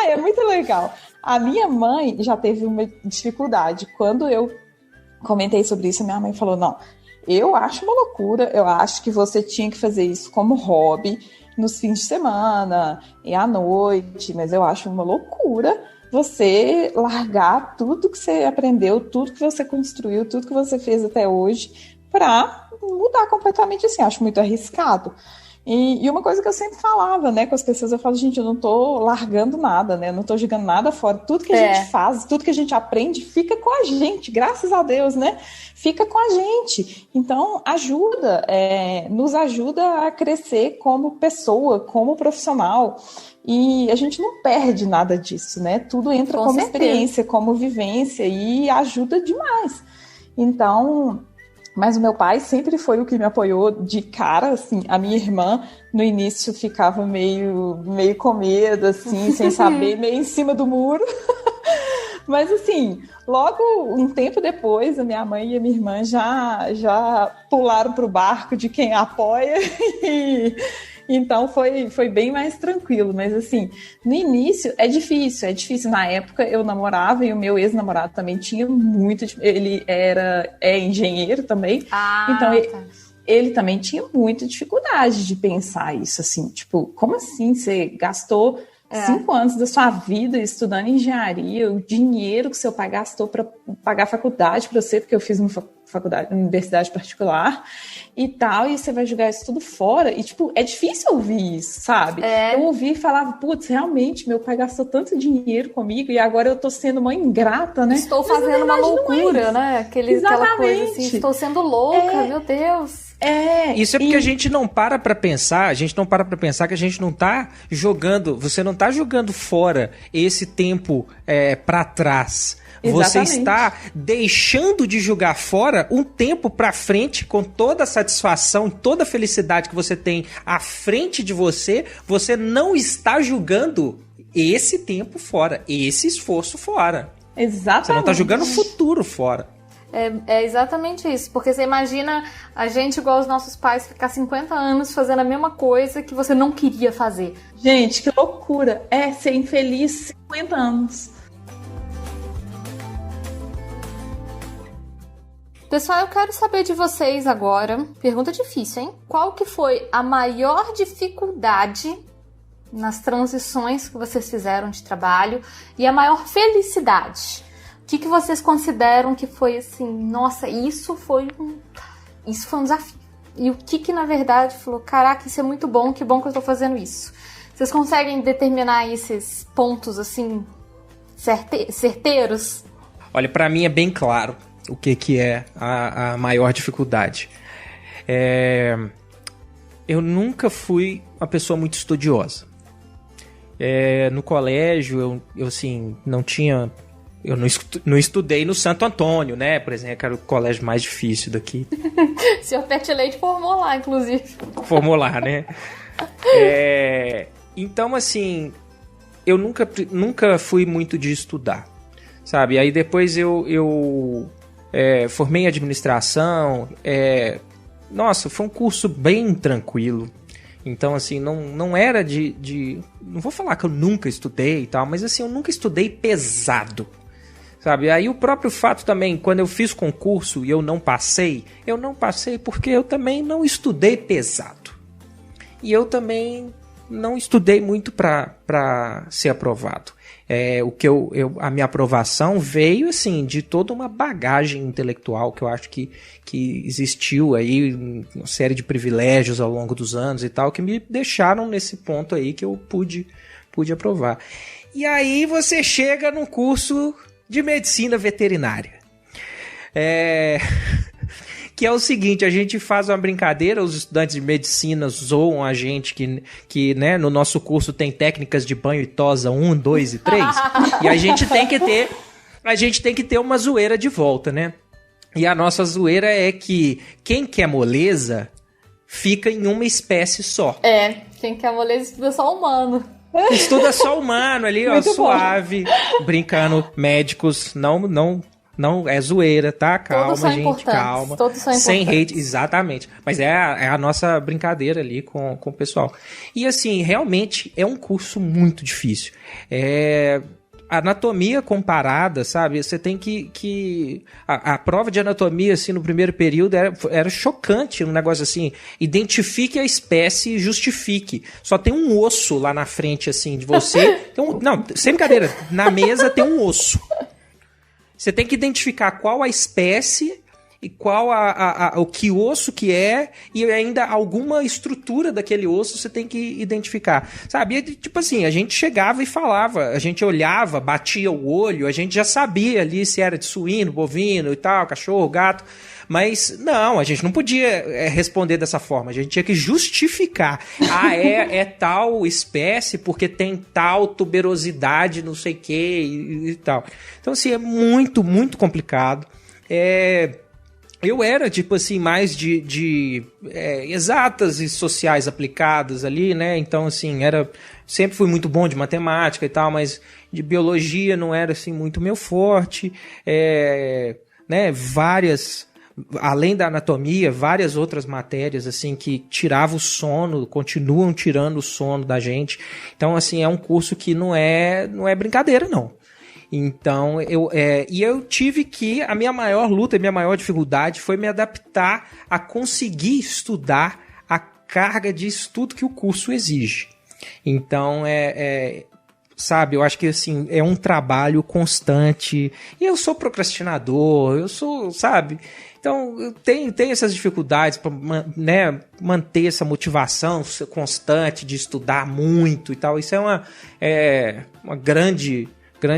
É muito legal. A minha mãe já teve uma dificuldade. Quando eu comentei sobre isso, a minha mãe falou, não, eu acho uma loucura, eu acho que você tinha que fazer isso como hobby nos fins de semana e à noite, mas eu acho uma loucura você largar tudo que você aprendeu, tudo que você construiu, tudo que você fez até hoje, para mudar completamente assim. Acho muito arriscado. E uma coisa que eu sempre falava, né, com as pessoas, eu falo, gente, eu não tô largando nada, né, eu não tô jogando nada fora. Tudo que a gente faz, tudo que a gente aprende, fica com a gente, graças a Deus, né? Fica com a gente. Então, nos ajuda a crescer como pessoa, como profissional. E a gente não perde nada disso, né? Tudo entra como experiência, como vivência e ajuda demais. Então, mas o meu pai sempre foi o que me apoiou de cara, assim. A minha irmã, no início, ficava meio com medo, assim, sem saber, meio em cima do muro. Mas, assim, logo um tempo depois, a minha mãe e a minha irmã já pularam pro barco de quem apoia e... Então foi bem mais tranquilo, mas assim, no início é difícil. Na época eu namorava e o meu ex-namorado também tinha muito, ele é engenheiro também, então ele também tinha muita dificuldade de pensar isso, assim, tipo, como assim você gastou 5 anos da sua vida estudando engenharia, o dinheiro que seu pai gastou para pagar a faculdade para você, porque eu fiz uma universidade particular e tal, e você vai jogar isso tudo fora. E, tipo, é difícil ouvir isso, sabe? Eu ouvi e falava, putz, realmente, meu pai gastou tanto dinheiro comigo e agora eu tô sendo uma ingrata, né? Estou fazendo uma loucura, né? Aquela coisa assim, estou sendo louca, meu Deus. Isso é porque a gente não para pra pensar, que a gente não tá jogando, você não tá jogando fora esse tempo pra trás. Você está deixando de jogar fora um tempo pra frente com toda a satisfação, toda a felicidade que você tem à frente de você, você não está jogando esse tempo fora, esse esforço fora. Exatamente. Você não está jogando o futuro fora. É exatamente isso, porque você imagina a gente, igual os nossos pais, ficar 50 anos fazendo a mesma coisa que você não queria fazer. Gente, que loucura! Ser infeliz 50 anos. Pessoal, eu quero saber de vocês agora, pergunta difícil, hein? Qual que foi a maior dificuldade nas transições que vocês fizeram de trabalho e a maior felicidade? O que vocês consideram que foi assim, nossa, isso foi um desafio. E o que na verdade falou, caraca, isso é muito bom, que bom que eu tô fazendo isso. Vocês conseguem determinar esses pontos assim, certeiros? Olha, pra mim é bem claro o que é a maior dificuldade. Eu nunca fui uma pessoa muito estudiosa. No colégio, eu assim, não tinha... Eu não estudei no Santo Antônio, né? Por exemplo, que era o colégio mais difícil daqui. O senhor Pet Leite formou lá, inclusive. Formou lá, né? Então, assim, eu nunca fui muito de estudar, sabe? Aí depois eu formei em administração. Nossa, foi um curso bem tranquilo. Então, assim, não era não vou falar que eu nunca estudei e tal, mas assim, eu nunca estudei pesado. Sabe? Aí o próprio fato também, quando eu fiz concurso e eu não passei porque eu também não estudei pesado. E eu também não estudei muito para ser aprovado. A minha aprovação veio assim de toda uma bagagem intelectual que eu acho que existiu aí, uma série de privilégios ao longo dos anos e tal, que me deixaram nesse ponto aí que eu pude aprovar. E aí você chega num curso de medicina veterinária. Que é o seguinte, a gente faz uma brincadeira, os estudantes de medicina zoam a gente que né, no nosso curso tem técnicas de banho e tosa 1, 2 e 3, e a gente tem que ter uma zoeira de volta, né? E a nossa zoeira é que quem quer moleza fica em uma espécie só. Quem quer moleza estuda só humano. Estuda só humano ali, ó, suave, brincando, médicos, não é zoeira, tá? Calma, gente, calma. Todos são importantes. Sem hate, exatamente. Mas é a nossa brincadeira ali com o pessoal. E assim, realmente é um curso muito difícil. Anatomia comparada, sabe? Você tem que a prova de anatomia, assim, no primeiro período era chocante, um negócio assim, identifique a espécie e justifique. Só tem um osso lá na frente, assim, de você. Não, sem brincadeira, na mesa tem um osso. Você tem que identificar qual a espécie e qual o que osso que é, e ainda alguma estrutura daquele osso você tem que identificar, sabe? E, tipo assim, a gente chegava e falava, a gente olhava, batia o olho, a gente já sabia ali se era de suíno, bovino e tal, cachorro, gato, mas não, a gente não podia responder dessa forma, a gente tinha que justificar. É tal espécie porque tem tal tuberosidade, não sei o que e tal. Então, assim, é muito, muito complicado. Eu era, tipo assim, mais de exatas e sociais aplicadas ali, né? Então, assim, sempre fui muito bom de matemática e tal, mas de biologia não era, assim, muito meu forte. Né? Além da anatomia, várias outras matérias, assim, que tiravam o sono, continuam tirando o sono da gente. Então, assim, é um curso que não é brincadeira, não. Então, eu tive que, a minha maior luta, a minha maior dificuldade foi me adaptar a conseguir estudar a carga de estudo que o curso exige. Então, sabe? Eu acho que, assim, é um trabalho constante. E eu sou procrastinador, sabe? Então, eu tenho essas dificuldades para, né, manter essa motivação constante de estudar muito e tal. Isso é uma grande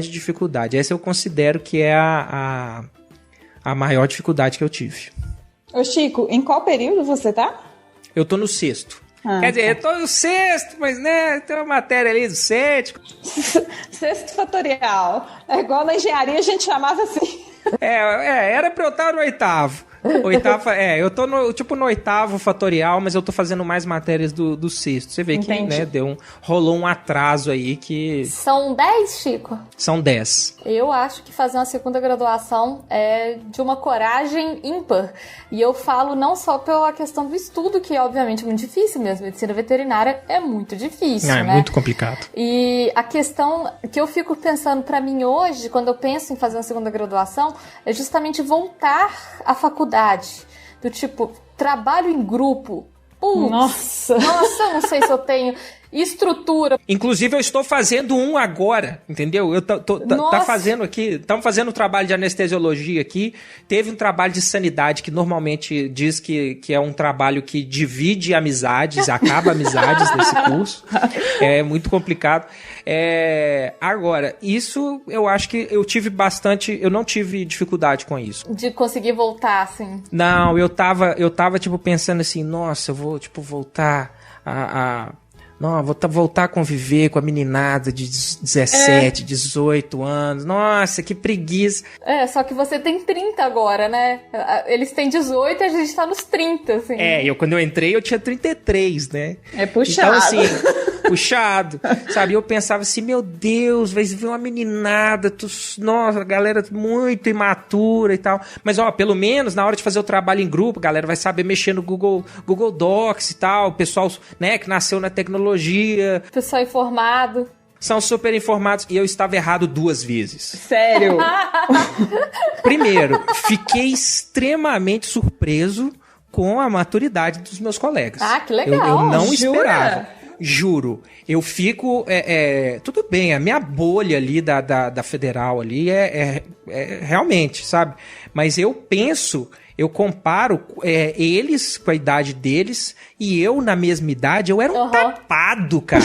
dificuldade. Essa eu considero que é a maior dificuldade que eu tive. Ô Chico, em qual período você tá? Eu tô no 6º. Quer dizer, eu tô no 6º, mas, né, tem uma matéria ali do 7º. 6º fatorial. É igual na engenharia a gente chamava assim. Era pra eu estar no 8º. Eu tô no 8º fatorial, mas eu tô fazendo mais matérias do 6º. Você vê que, né, rolou um atraso aí que... São 10, Chico? São 10. Eu acho que fazer uma segunda graduação é de uma coragem ímpar. E eu falo não só pela questão do estudo, que obviamente é muito difícil mesmo. Medicina veterinária é muito difícil, né? É muito complicado. E a questão que eu fico pensando pra mim hoje, quando eu penso em fazer uma segunda graduação, é justamente voltar à faculdade. Do tipo, trabalho em grupo. Nossa, eu não sei se eu tenho estrutura. Inclusive, eu estou fazendo um agora, entendeu? Eu tá fazendo aqui, estamos fazendo um trabalho de anestesiologia aqui. Teve um trabalho de sanidade que normalmente diz que é um trabalho que divide amizades, acaba amizades nesse curso. É muito complicado. Agora, isso eu acho que eu não tive dificuldade com isso. De conseguir voltar, assim. Não, eu tava tipo pensando assim, nossa, eu vou tipo voltar Não, vou voltar a conviver com a meninada de 17, 18 anos. Nossa, que preguiça. Só que você tem 30 agora, né? Eles têm 18 e a gente tá nos 30, assim. Quando eu entrei, eu tinha 33, né? É puxado. Então, assim, puxado. Sabe, eu pensava assim, meu Deus, vai vir uma meninada, nossa, galera muito imatura e tal. Mas, pelo menos, na hora de fazer o trabalho em grupo, a galera vai saber mexer no Google Docs e tal. O pessoal, né, que nasceu na tecnologia. Pessoal informado. São super informados. E eu estava errado 2 vezes. Sério? Primeiro, fiquei extremamente surpreso com a maturidade dos meus colegas. Ah, que legal. Eu não Jura? esperava. Juro. Eu fico... tudo bem, a minha bolha ali da federal ali é realmente, sabe? Mas eu comparo eles com a idade deles e eu, na mesma idade, eu era um tapado, cara.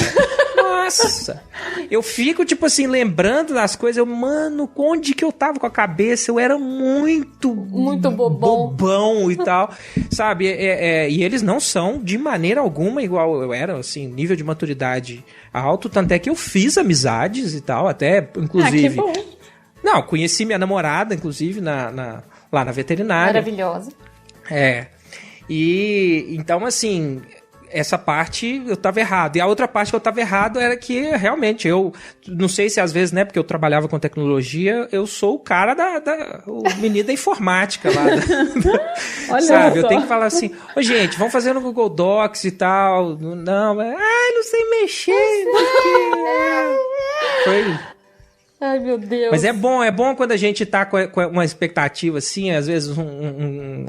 Nossa! Eu fico, tipo assim, lembrando das coisas, mano, onde que eu tava com a cabeça? Eu era muito bobão e tal, sabe? E eles não são, de maneira alguma, igual eu era, assim, nível de maturidade alto, tanto é que eu fiz amizades e tal, até, inclusive... que bom. Não, conheci minha namorada, inclusive, lá na veterinária. Maravilhosa. E então, assim, essa parte eu tava errado. E a outra parte que eu tava errado era que, realmente, eu não sei se às vezes, né, porque eu trabalhava com tecnologia, eu sou o cara o menino da informática lá. Olha sabe? só. Eu tenho que falar assim, gente, vamos fazer no Google Docs e tal. Não sei mexer. Foi... Ai, meu Deus. Mas é bom quando a gente tá com uma expectativa, assim, às vezes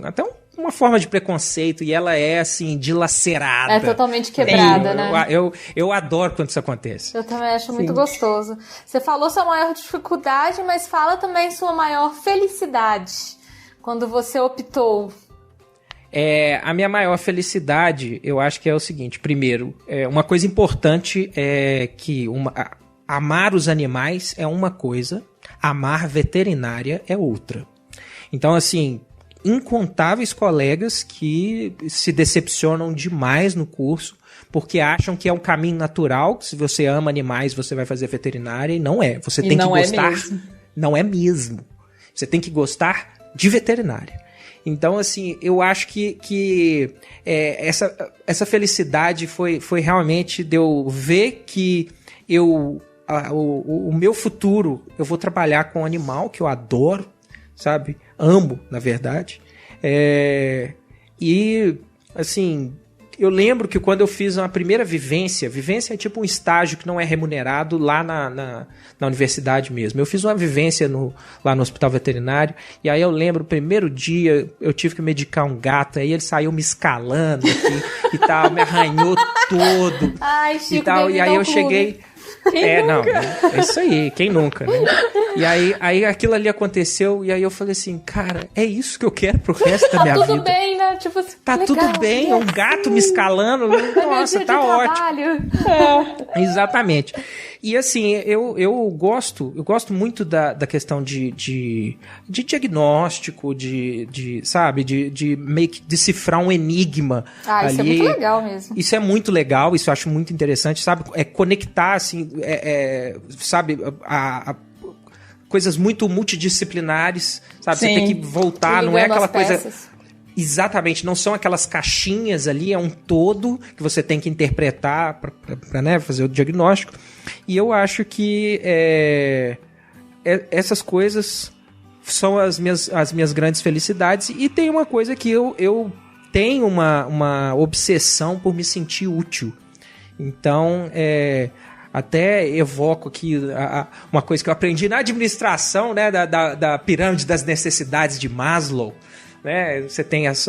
até uma forma de preconceito, e ela é, assim, dilacerada. É totalmente quebrada, né? Eu adoro quando isso acontece. Eu também acho muito gostoso. Você falou sua maior dificuldade, mas fala também sua maior felicidade, quando você optou. A minha maior felicidade, eu acho que é o seguinte, primeiro, uma coisa importante é que amar os animais é uma coisa, amar veterinária é outra. Então, assim, incontáveis colegas que se decepcionam demais no curso, porque acham que é um caminho natural, que se você ama animais, você vai fazer veterinária, e não é. Você tem que gostar. Não é mesmo. Você tem que gostar de veterinária. Então, assim, eu acho que essa felicidade foi realmente de eu ver que o meu futuro, eu vou trabalhar com um animal que eu adoro, sabe? Amo, na verdade. E, assim, eu lembro que quando eu fiz uma primeira vivência é tipo um estágio que não é remunerado lá na universidade mesmo. Eu fiz uma vivência lá no hospital veterinário, e aí eu lembro, o primeiro dia, eu tive que medicar um gato, aí ele saiu me escalando aqui e tal, me arranhou todo. Ai, Chico, e tal, e aí eu cheguei... Não, é isso aí, quem nunca, né? E aí aquilo ali aconteceu, e aí eu falei assim, cara, é isso que eu quero pro resto da minha vida. Tá tudo bem, né? Tipo assim, tá legal, tudo bem, um gato me escalando, nossa, tá ótimo. Exatamente. E assim, eu gosto muito da questão de diagnóstico, sabe, de meio que decifrar um enigma. Ali. Isso é muito legal mesmo. Isso é muito legal, isso eu acho muito interessante, sabe? É conectar, assim, sabe, coisas muito multidisciplinares, sabe? Você tem que voltar, não é aquela coisa... Exatamente, não são aquelas caixinhas ali, é um todo que você tem que interpretar para né, fazer o diagnóstico. E eu acho que essas coisas são as minhas grandes felicidades. E tem uma coisa que eu tenho uma obsessão por me sentir útil. Então, até evoco aqui uma coisa que eu aprendi na administração, né, da pirâmide das necessidades de Maslow. Né, você tem as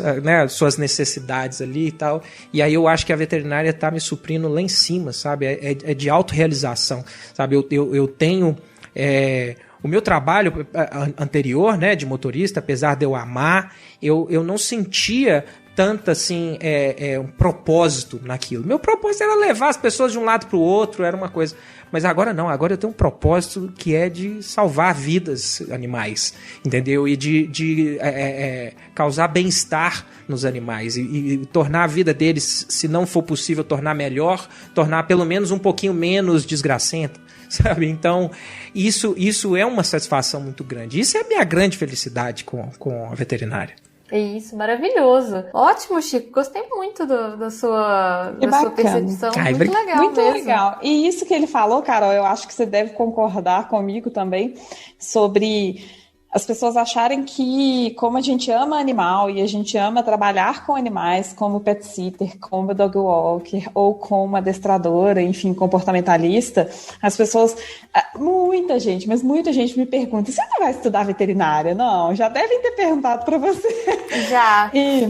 suas necessidades ali e tal, e aí eu acho que a veterinária está me suprindo lá em cima, sabe, é de autorrealização, sabe, eu tenho o meu trabalho anterior, né, de motorista, apesar de eu amar, eu não sentia tanto assim, um propósito naquilo. Meu propósito era levar as pessoas de um lado para o outro, era uma coisa. Mas agora não, agora eu tenho um propósito que é de salvar vidas animais, entendeu? E de causar bem-estar nos animais e tornar a vida deles, se não for possível tornar melhor, tornar pelo menos um pouquinho menos desgracenta, sabe? Então, isso é uma satisfação muito grande. Isso é a minha grande felicidade com a veterinária. É isso, maravilhoso. Ótimo, Chico. Gostei muito da sua percepção. Muito legal muito mesmo. Legal. E isso que ele falou, Carol, eu acho que você deve concordar comigo também, sobre as pessoas acharem que, como a gente ama animal e a gente ama trabalhar com animais, como pet sitter, como dog walker, ou como adestradora, enfim, comportamentalista, as pessoas, muita gente me pergunta, você não vai estudar veterinária? Não, já devem ter perguntado para você.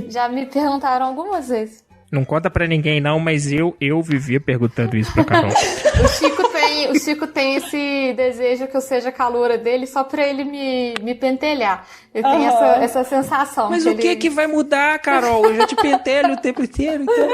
Já me perguntaram algumas vezes. Não conta pra ninguém não, mas eu vivia perguntando isso pra Carol. O Chico tem esse desejo que eu seja a caloura dele só pra ele me pentelhar. Eu tenho essa sensação. Mas o que vai mudar, Carol? Eu já te pentelho o tempo inteiro, então...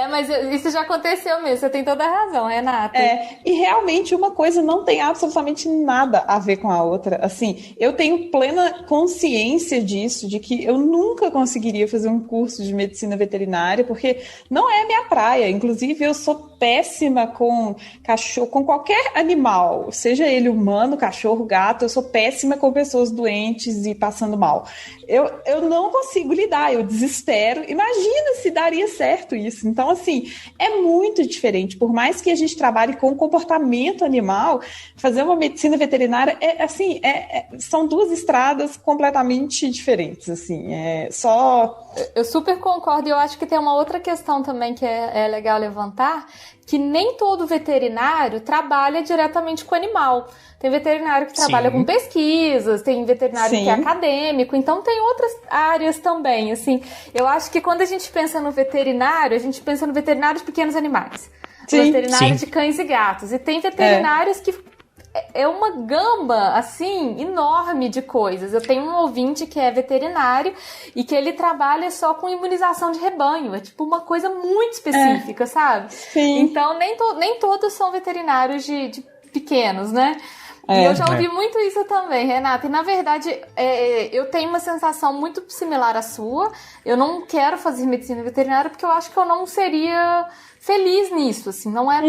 Mas isso já aconteceu mesmo, você tem toda a razão, Renata. E realmente uma coisa não tem absolutamente nada a ver com a outra. Assim, eu tenho plena consciência disso, de que eu nunca conseguiria fazer um curso de medicina veterinária, porque não é minha praia. Inclusive, eu sou péssima com cachorro, com qualquer animal, seja ele humano, cachorro, gato, eu sou péssima com pessoas doentes e passando mal. Eu não consigo lidar, eu desespero. Imagina se daria certo isso. Então, assim, é muito diferente. Por mais que a gente trabalhe com comportamento animal, fazer uma medicina veterinária são duas estradas completamente diferentes, assim. Eu super concordo, e eu acho que tem uma outra questão também que é legal levantar, que nem todo veterinário trabalha diretamente com animal. Tem veterinário que trabalha com pesquisas, tem veterinário que é acadêmico, então tem outras áreas também, assim. Eu acho que quando a gente pensa no veterinário, a gente pensa no veterinário de pequenos animais. Veterinário de cães e gatos. E tem veterinários que é uma gama, assim, enorme de coisas. Eu tenho um ouvinte que é veterinário e que ele trabalha só com imunização de rebanho. É tipo uma coisa muito específica, sabe? Sim. Então, nem todos são veterinários de pequenos, né? E eu já ouvi muito isso também, Renata. E, na verdade, eu tenho uma sensação muito similar à sua. Eu não quero fazer medicina veterinária porque eu acho que eu não seria feliz nisso, assim. Não é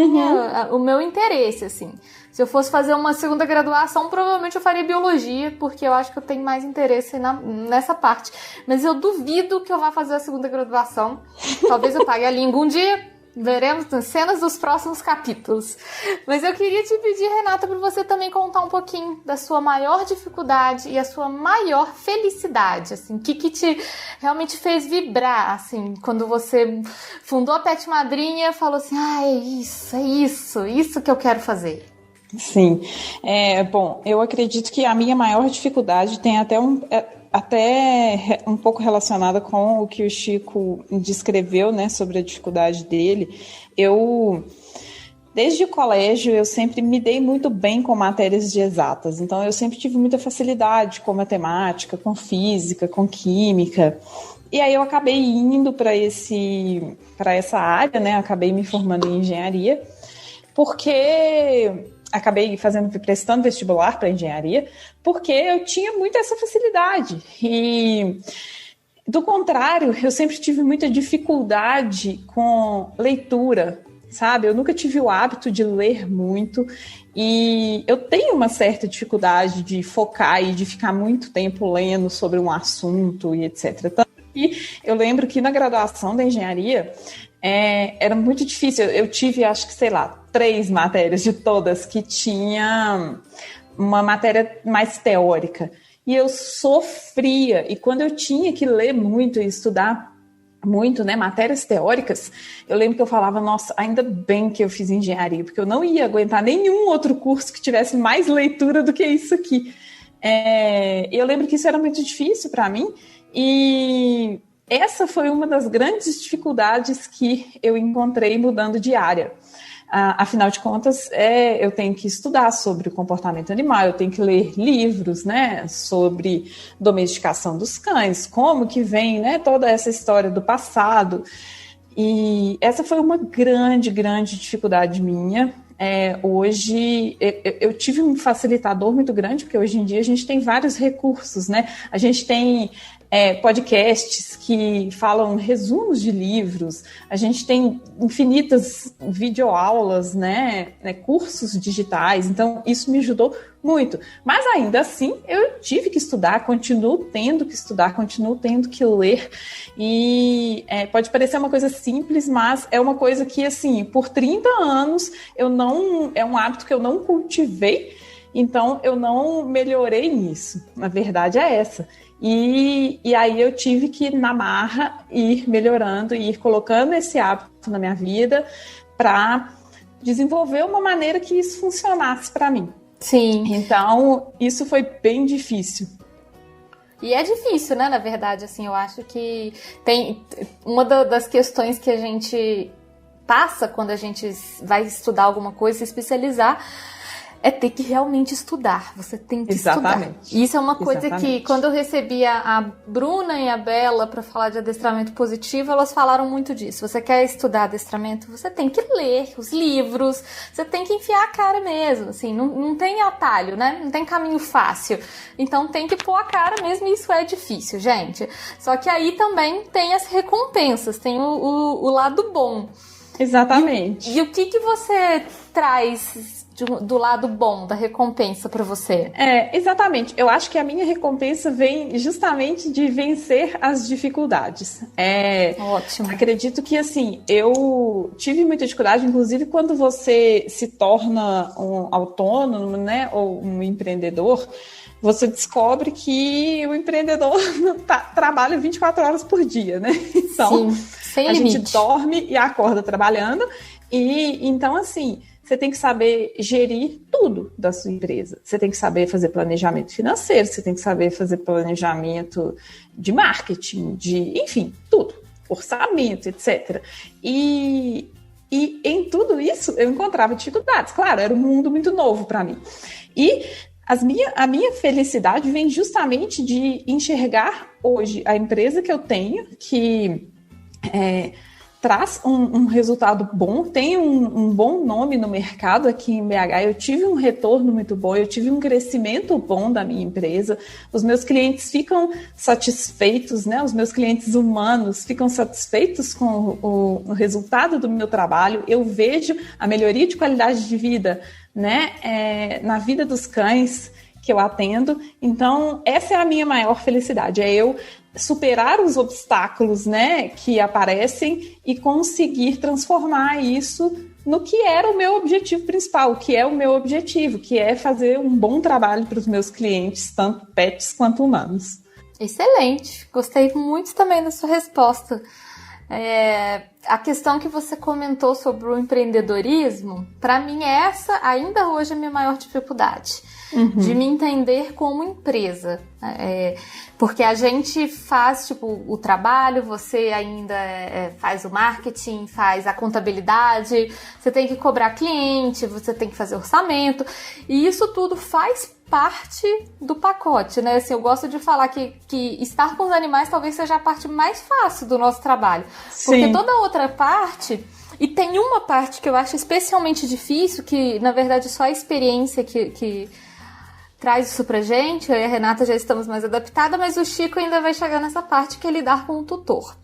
o meu interesse, assim. Se eu fosse fazer uma segunda graduação, provavelmente eu faria biologia, porque eu acho que eu tenho mais interesse nessa parte. Mas eu duvido que eu vá fazer a segunda graduação. Talvez eu pague a língua um dia. Veremos nas cenas dos próximos capítulos. Mas eu queria te pedir, Renata, para você também contar um pouquinho da sua maior dificuldade e a sua maior felicidade, assim, o que te realmente fez vibrar, assim, quando você fundou a Pet Madrinha, falou assim, é isso que eu quero fazer. Sim, bom, eu acredito que a minha maior dificuldade tem até um pouco relacionada com o que o Chico descreveu, né, sobre a dificuldade dele. Eu Desde o colégio, eu sempre me dei muito bem com matérias de exatas. Então, eu sempre tive muita facilidade com matemática, com física, com química. E aí, eu acabei indo para essa área, né? Acabei me formando em engenharia, porque acabei prestando vestibular para engenharia, porque eu tinha muito essa facilidade. E, do contrário, eu sempre tive muita dificuldade com leitura, sabe? Eu nunca tive o hábito de ler muito e eu tenho uma certa dificuldade de focar e de ficar muito tempo lendo sobre um assunto e etc. Tanto que eu lembro que na graduação da engenharia era muito difícil. Eu tive, acho que, 3 matérias de todas que tinha uma matéria mais teórica. E eu sofria. E quando eu tinha que ler muito e estudar muito, né, matérias teóricas, eu lembro que eu falava, nossa, ainda bem que eu fiz engenharia, porque eu não ia aguentar nenhum outro curso que tivesse mais leitura do que isso aqui. Eu lembro que isso era muito difícil para mim, e essa foi uma das grandes dificuldades que eu encontrei mudando de área. Afinal de contas, eu tenho que estudar sobre o comportamento animal, eu tenho que ler livros, né, sobre domesticação dos cães, como que vem, né, toda essa história do passado. E essa foi uma grande, grande dificuldade minha. Hoje, eu tive um facilitador muito grande, porque hoje em dia a gente tem vários recursos, né? A gente tem podcasts que falam resumos de livros, a gente tem infinitas videoaulas, né, cursos digitais, então isso me ajudou muito. Mas ainda assim, eu tive que estudar, continuo tendo que estudar, continuo tendo que ler, e pode parecer uma coisa simples, mas é uma coisa que, assim, por 30 anos, é um hábito que eu não cultivei, então eu não melhorei nisso. Na verdade é essa. E aí eu tive que, na marra, ir melhorando, ir colocando esse hábito na minha vida para desenvolver uma maneira que isso funcionasse para mim. Sim. Então, isso foi bem difícil. E é difícil, né, na verdade, assim, eu acho que tem uma das questões que a gente passa quando a gente vai estudar alguma coisa, se especializar, é ter que realmente estudar. Você tem que estudar. E isso é uma coisa que, quando eu recebi a Bruna e a Bela para falar de adestramento positivo, elas falaram muito disso. Você quer estudar adestramento? Você tem que ler os livros, você tem que enfiar a cara mesmo, assim, não tem atalho, né? Não tem caminho fácil. Então tem que pôr a cara mesmo, e isso é difícil, gente. Só que aí também tem as recompensas, tem o lado bom. Exatamente. E o que você traz do lado bom da recompensa para você? Exatamente. Eu acho que a minha recompensa vem justamente de vencer as dificuldades. Ótimo. Acredito que, assim, eu tive muita dificuldade, inclusive quando você se torna um autônomo, né, ou um empreendedor, você descobre que o empreendedor trabalha 24 horas por dia, né? Então, sim, sem limite. Gente dorme e acorda trabalhando, e então, assim, você tem que saber gerir tudo da sua empresa. Você tem que saber fazer planejamento financeiro, você tem que saber fazer planejamento de marketing, enfim, tudo. Orçamento, etc. E em tudo isso eu encontrava dificuldades. Claro, era um mundo muito novo para mim. E a minha felicidade vem justamente de enxergar hoje a empresa que eu tenho, que traz um resultado bom, tem um bom nome no mercado aqui em BH, eu tive um retorno muito bom, eu tive um crescimento bom da minha empresa, os meus clientes ficam satisfeitos, né? Os meus clientes humanos ficam satisfeitos com o resultado do meu trabalho, eu vejo a melhoria de qualidade de vida, né? Na vida dos cães que eu atendo, então essa é a minha maior felicidade, é eu superar os obstáculos, né, que aparecem e conseguir transformar isso no que era o meu objetivo principal, o que é o meu objetivo, que é fazer um bom trabalho para os meus clientes, tanto pets quanto humanos. Excelente, gostei muito também da sua resposta. A questão que você comentou sobre o empreendedorismo, para mim essa ainda hoje é a minha maior dificuldade. De me entender como empresa. Porque a gente faz o trabalho, você ainda faz o marketing, faz a contabilidade, você tem que cobrar cliente, você tem que fazer orçamento, e isso tudo faz parte do pacote, né? Assim, eu gosto de falar que estar com os animais talvez seja a parte mais fácil do nosso trabalho. Porque toda outra parte... E tem uma parte que eu acho especialmente difícil, que na verdade só a experiência que traz isso pra gente. Eu e a Renata já estamos mais adaptadas, mas o Chico ainda vai chegar nessa parte, que é lidar com o tutor.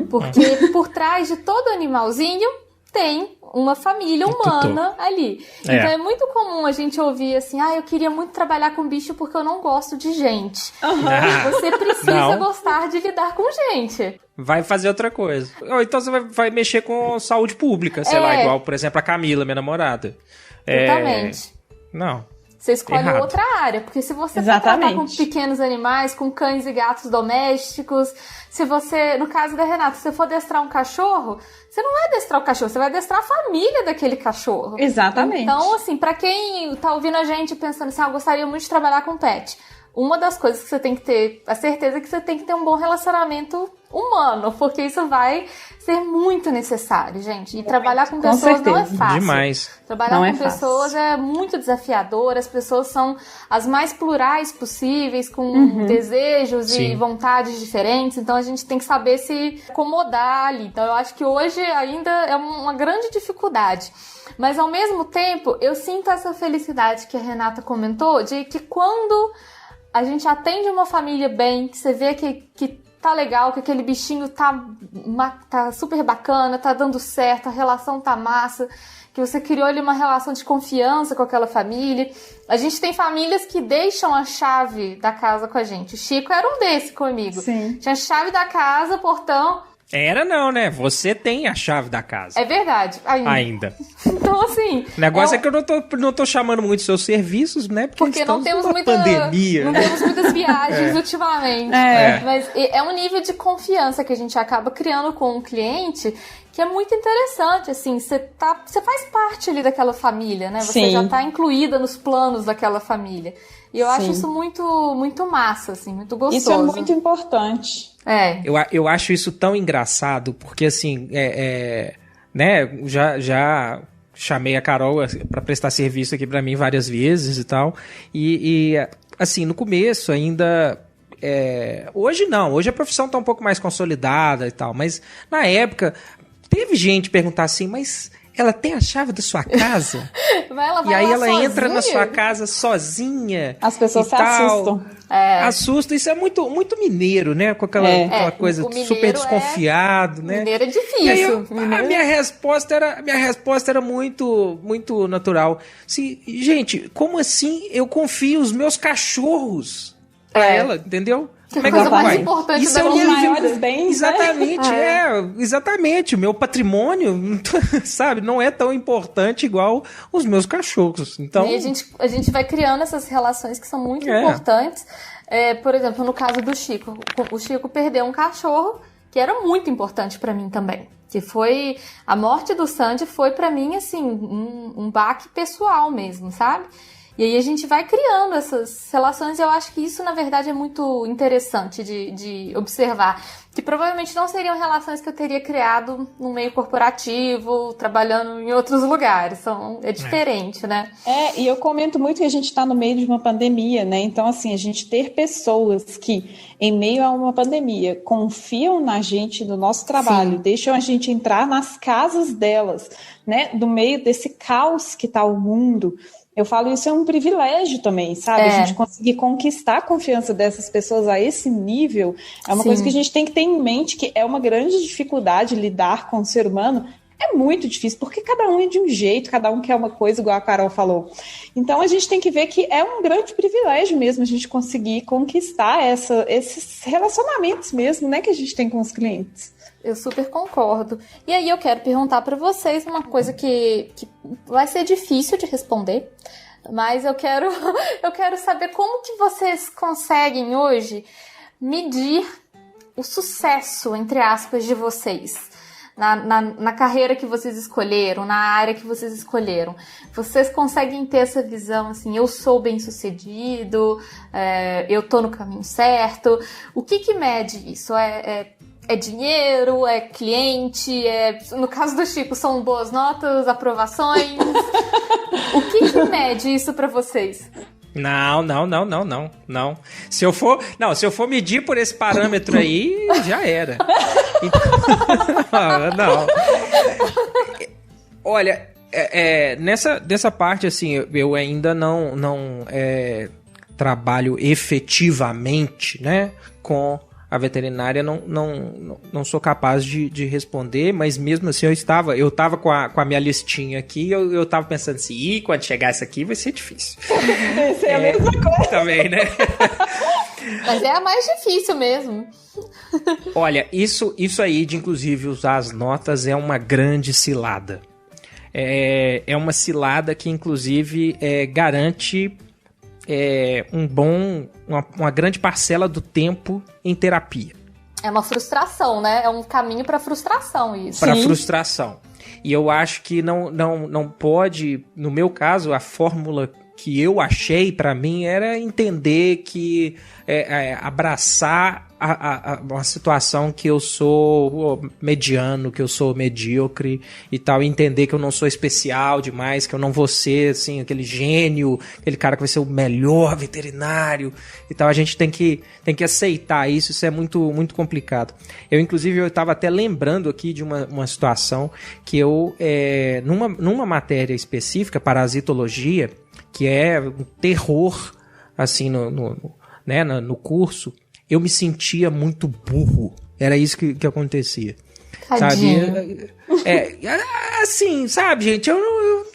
Porque por trás de todo animalzinho tem uma família humana ali. Então é muito comum a gente ouvir assim, eu queria muito trabalhar com bicho porque eu não gosto de gente. Você precisa gostar de lidar com gente. Vai fazer outra coisa. Ou então você vai mexer com saúde pública, sei lá, igual, por exemplo, a Camila, minha namorada. Exatamente. Não. Você escolhe outra área, porque se você for tratar com pequenos animais, com cães e gatos domésticos, se você, no caso da Renata, se você for adestrar um cachorro, você não vai adestrar o cachorro, você vai adestrar a família daquele cachorro. Exatamente. Então, assim, pra quem tá ouvindo a gente pensando assim, eu gostaria muito de trabalhar com pet, uma das coisas que você tem que ter a certeza é que você tem que ter um bom relacionamento humano, porque isso vai ser muito necessário, gente. E trabalhar com pessoas não é fácil. Demais. Trabalhar com pessoas é muito desafiador. As pessoas são as mais plurais possíveis, com desejos e vontades diferentes. Então a gente tem que saber se acomodar ali. Então eu acho que hoje ainda é uma grande dificuldade. Mas ao mesmo tempo, eu sinto essa felicidade que a Renata comentou, de que quando a gente atende uma família bem, que você vê que tá legal, que aquele bichinho tá super bacana, tá dando certo, a relação tá massa, que você criou ali uma relação de confiança com aquela família. A gente tem famílias que deixam a chave da casa com a gente. O Chico era um desse comigo. Sim. Tinha a chave da casa, portão... Era não, né? Você tem a chave da casa. É verdade. Ainda. Então, assim... O negócio é que eu não tô chamando muito seus serviços, né? Porque não temos pandemia. Não temos muitas viagens ultimamente. Mas é um nível de confiança que a gente acaba criando com o cliente que é muito interessante, assim. Você faz parte ali daquela família, né? Você já tá incluída nos planos daquela família. E eu acho isso muito, muito massa, assim, muito gostoso. Isso é muito importante. Eu acho isso tão engraçado, porque assim, né, já chamei a Carol para prestar serviço aqui para mim várias vezes e tal, e assim, no começo ainda... hoje não, hoje a profissão tá um pouco mais consolidada e tal, mas na época teve gente perguntar assim, mas... Ela tem a chave da sua casa? E aí ela entra na sua casa sozinha. As pessoas se assustam. Assusta. Isso é muito, muito mineiro, né? Com aquela coisa super desconfiado, né? Mineiro é difícil. A minha resposta era muito, muito natural. Assim, gente, como assim eu confio os meus cachorros pra ela, entendeu? Como é que coisa mais vai? importante Isso é um dos maiores bens, exatamente, exatamente. O meu patrimônio, sabe, não é tão importante igual os meus cachorros. Então, e a gente vai criando essas relações que são muito importantes. Por exemplo, no caso do Chico, o Chico perdeu um cachorro que era muito importante pra mim também. Que foi... A morte do Sandy foi pra mim, assim, um baque pessoal mesmo, sabe? E aí a gente vai criando essas relações e eu acho que isso, na verdade, é muito interessante de observar. Que provavelmente não seriam relações que eu teria criado no meio corporativo, trabalhando em outros lugares. É diferente, né? E eu comento muito que a gente está no meio de uma pandemia, né? Então, assim, a gente ter pessoas que, em meio a uma pandemia, confiam na gente, no nosso trabalho, deixam a gente entrar nas casas delas, né? No meio desse caos que está o mundo... Eu falo, isso é um privilégio também, sabe? A gente conseguir conquistar a confiança dessas pessoas a esse nível é uma coisa que a gente tem que ter em mente, que é uma grande dificuldade lidar com o ser humano. É muito difícil, porque cada um é de um jeito, cada um quer uma coisa, igual a Carol falou. Então, a gente tem que ver que é um grande privilégio mesmo a gente conseguir conquistar esses relacionamentos mesmo, né, que a gente tem com os clientes. Eu super concordo. E aí eu quero perguntar para vocês uma coisa que vai ser difícil de responder, mas eu quero saber como que vocês conseguem hoje medir o sucesso, entre aspas, de vocês? Na carreira que vocês escolheram, na área que vocês escolheram, vocês conseguem ter essa visão, assim, eu sou bem-sucedido, eu tô no caminho certo? O que mede isso? É dinheiro? É cliente? No caso do Chico, são boas notas, aprovações? O que mede isso pra vocês? Não. Se eu for medir por esse parâmetro aí, já era. Não. Olha, nessa parte, assim, eu ainda não trabalho efetivamente, né, com a veterinária, não sou capaz de responder, mas mesmo assim eu tava com a minha listinha aqui, eu tava pensando assim, quando chegar essa aqui vai ser difícil. Essa é a mesma coisa. Também, né? Mas é a mais difícil mesmo. Olha, isso aí de inclusive usar as notas é uma grande cilada. É uma cilada que inclusive garante uma grande parcela do tempo em terapia. É uma frustração, né? É um caminho para frustração isso. Para frustração. E eu acho que não pode, no meu caso, a fórmula que eu achei para mim era entender que abraçar uma situação que eu sou mediano, que eu sou medíocre e tal, e entender que eu não sou especial demais, que eu não vou ser assim, aquele gênio, aquele cara que vai ser o melhor veterinário e tal. A gente tem que aceitar isso é muito, muito complicado. Inclusive, eu estava até lembrando aqui de uma situação que eu, numa matéria específica, parasitologia, que é um terror, assim, no curso, eu me sentia muito burro. Era isso que acontecia. Tadinho. Sabe? Assim, sabe, gente, eu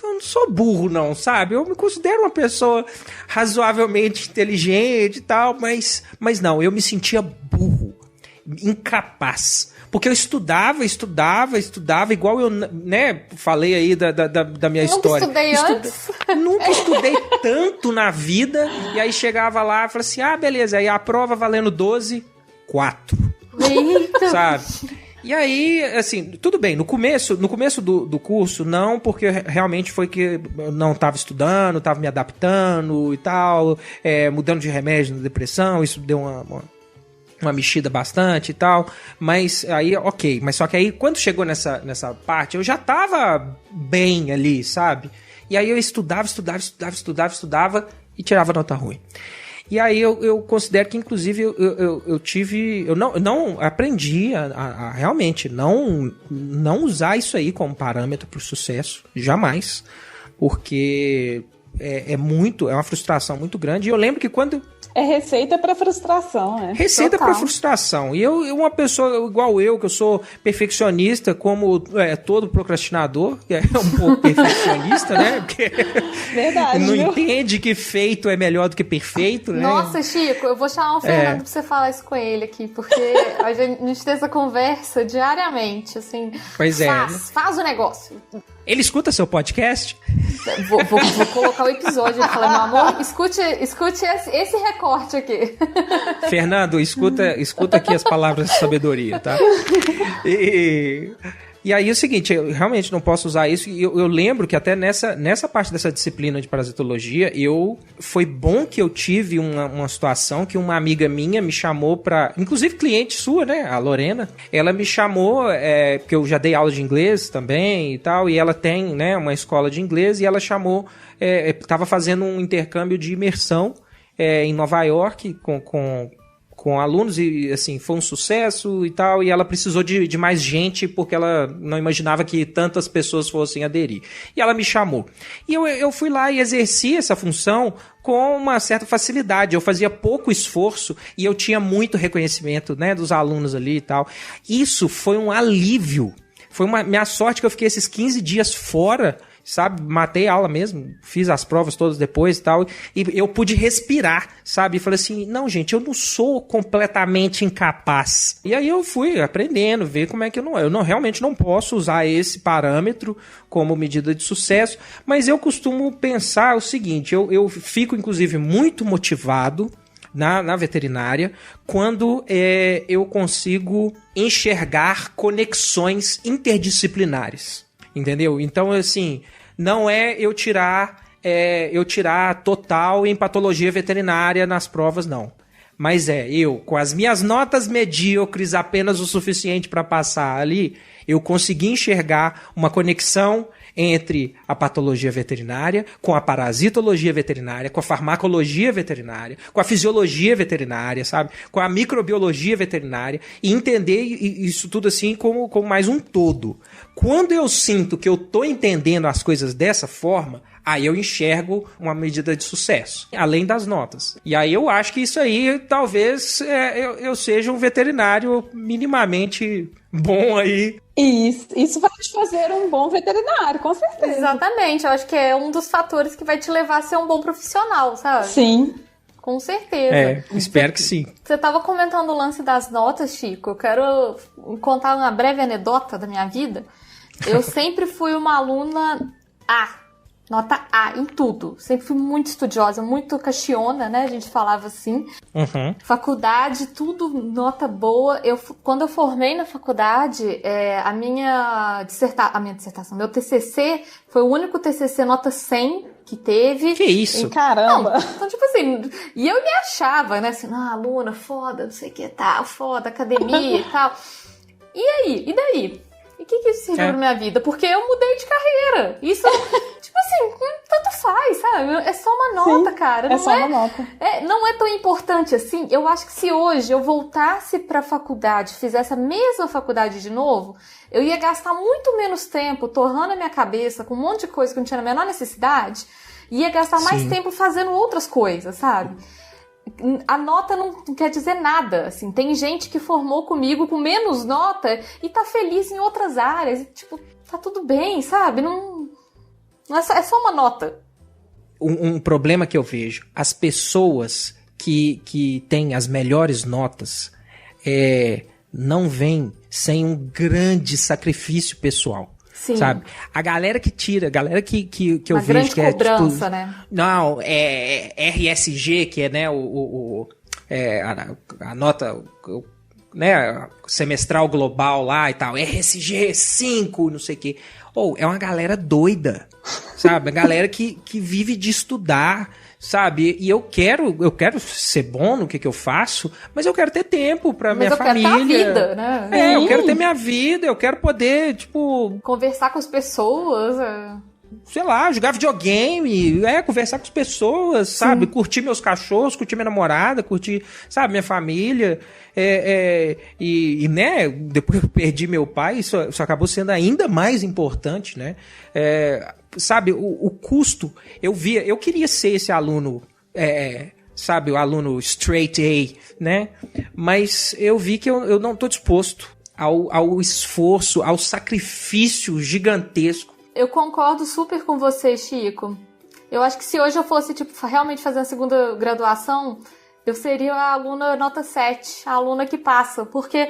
não sou burro, não, sabe? Eu me considero uma pessoa razoavelmente inteligente e tal, mas não, eu me sentia burro, incapaz. Porque eu estudava, igual eu, né, falei aí da minha história. Nunca estudei tanto na vida, e aí chegava lá e falava assim, beleza, aí a prova valendo 12, 4. Eita. Sabe? E aí, assim, tudo bem, no começo do curso, não, porque realmente foi que eu não estava estudando, estava me adaptando e tal, mudando de remédio na depressão, isso deu uma mexida bastante e tal, mas aí, ok. Mas só que aí, quando chegou nessa parte, eu já tava bem ali, sabe? E aí eu estudava e tirava nota ruim. E aí eu considero que, inclusive, eu não aprendi a realmente não usar isso aí como parâmetro para o sucesso, jamais, porque é uma frustração muito grande. E eu lembro que quando... É receita para frustração, né? Receita para frustração. E uma pessoa igual eu, que eu sou perfeccionista, como todo procrastinador, que é um pouco perfeccionista, né? Porque verdade, não entende que feito é melhor do que perfeito, né? Nossa, Chico, eu vou chamar o Fernando pra você falar isso com ele aqui, porque a gente tem essa conversa diariamente, assim. Pois faz o negócio. Ele escuta seu podcast? Vou colocar o episódio e falar, meu amor, escute esse recorte aqui. Fernando, escuta aqui as palavras de sabedoria, tá? E aí é o seguinte, eu realmente não posso usar isso, e eu lembro que até nessa parte dessa disciplina de parasitologia, foi bom que eu tive uma situação que uma amiga minha me chamou pra, inclusive cliente sua, né, a Lorena, ela me chamou, porque eu já dei aula de inglês também e tal, e ela tem, né, uma escola de inglês, e ela chamou, tava fazendo um intercâmbio de imersão em Nova York com alunos, e assim, foi um sucesso e tal, e ela precisou de mais gente, porque ela não imaginava que tantas pessoas fossem aderir. E ela me chamou. E eu fui lá e exerci essa função com uma certa facilidade. Eu fazia pouco esforço e eu tinha muito reconhecimento, né, dos alunos ali e tal. Isso foi um alívio. Foi minha sorte que eu fiquei esses 15 dias fora, sabe, matei a aula mesmo, fiz as provas todas depois e tal, e eu pude respirar, sabe, e falei assim, não, gente, eu não sou completamente incapaz. E aí eu fui aprendendo, ver como é que eu realmente não posso usar esse parâmetro como medida de sucesso, mas eu costumo pensar o seguinte, eu fico, inclusive, muito motivado na veterinária quando eu consigo enxergar conexões interdisciplinares, entendeu? Então, assim, não é eu tirar total em patologia veterinária nas provas, não. Mas eu, com as minhas notas medíocres, apenas o suficiente para passar ali, eu consegui enxergar uma conexão entre a patologia veterinária, com a parasitologia veterinária, com a farmacologia veterinária, com a fisiologia veterinária, sabe? Com a microbiologia veterinária, e entender isso tudo assim como mais um todo. Quando eu sinto que eu tô entendendo as coisas dessa forma, aí eu enxergo uma medida de sucesso, além das notas. E aí eu acho que isso aí, talvez eu seja um veterinário minimamente bom aí. Isso vai te fazer um bom veterinário, com certeza. Exatamente, eu acho que é um dos fatores que vai te levar a ser um bom profissional, sabe? Sim. Com certeza. Espero que sim. Você estava comentando o lance das notas, Chico. Eu quero contar uma breve anedota da minha vida. Eu sempre fui uma aluna nota A em tudo. Sempre fui muito estudiosa, muito caxiona, né? A gente falava assim. Uhum. Faculdade, tudo nota boa. Quando eu formei na faculdade, meu TCC foi o único TCC nota 100 que teve. Que isso? Caramba! Não, então, tipo assim, e eu me achava, né? Assim, aluna, foda, não sei o que, tal, foda, academia e tal. E aí? E daí? E o que isso serviu pra minha vida? Porque eu mudei de carreira. Isso, tipo assim, tanto faz, sabe? É só uma nota, sim, cara. Não só uma nota. Não é tão importante assim. Eu acho que se hoje eu voltasse pra faculdade, fizesse a mesma faculdade de novo, eu ia gastar muito menos tempo torrando a minha cabeça com um monte de coisa que não tinha a menor necessidade. Ia gastar mais tempo fazendo outras coisas, sabe? A nota não quer dizer nada, assim. Tem gente que formou comigo com menos nota e tá feliz em outras áreas. E, tipo, tá tudo bem, sabe? Não é só uma nota. Um problema que eu vejo, as pessoas que têm as melhores notas não vêm sem um grande sacrifício pessoal. Sim. Sabe? A galera que tira, a galera que eu uma vejo que cobrança, tipo, né? Não, RSG, que é, né, a nota, né, semestral global lá e tal, RSG 5, não sei o quê. É uma galera doida, sabe? A galera que vive de estudar, sabe? E eu quero ser bom no que eu faço, mas eu quero ter tempo pra minha família. Mas eu quero ter a vida, né? Eu quero ter minha vida, eu quero poder, tipo... conversar com as pessoas, sei lá, jogar videogame, conversar com as pessoas, sabe? Curtir meus cachorros, curtir minha namorada, curtir, sabe, minha família. Né, depois que eu perdi meu pai, isso acabou sendo ainda mais importante, né? Sabe, o custo, eu queria ser esse aluno, sabe, o aluno straight A, né? Mas eu vi que eu não tô disposto ao esforço, ao sacrifício gigantesco. Eu concordo super com você, Chico. Eu acho que se hoje eu fosse, tipo, realmente fazer a segunda graduação, eu seria a aluna nota 7, a aluna que passa, porque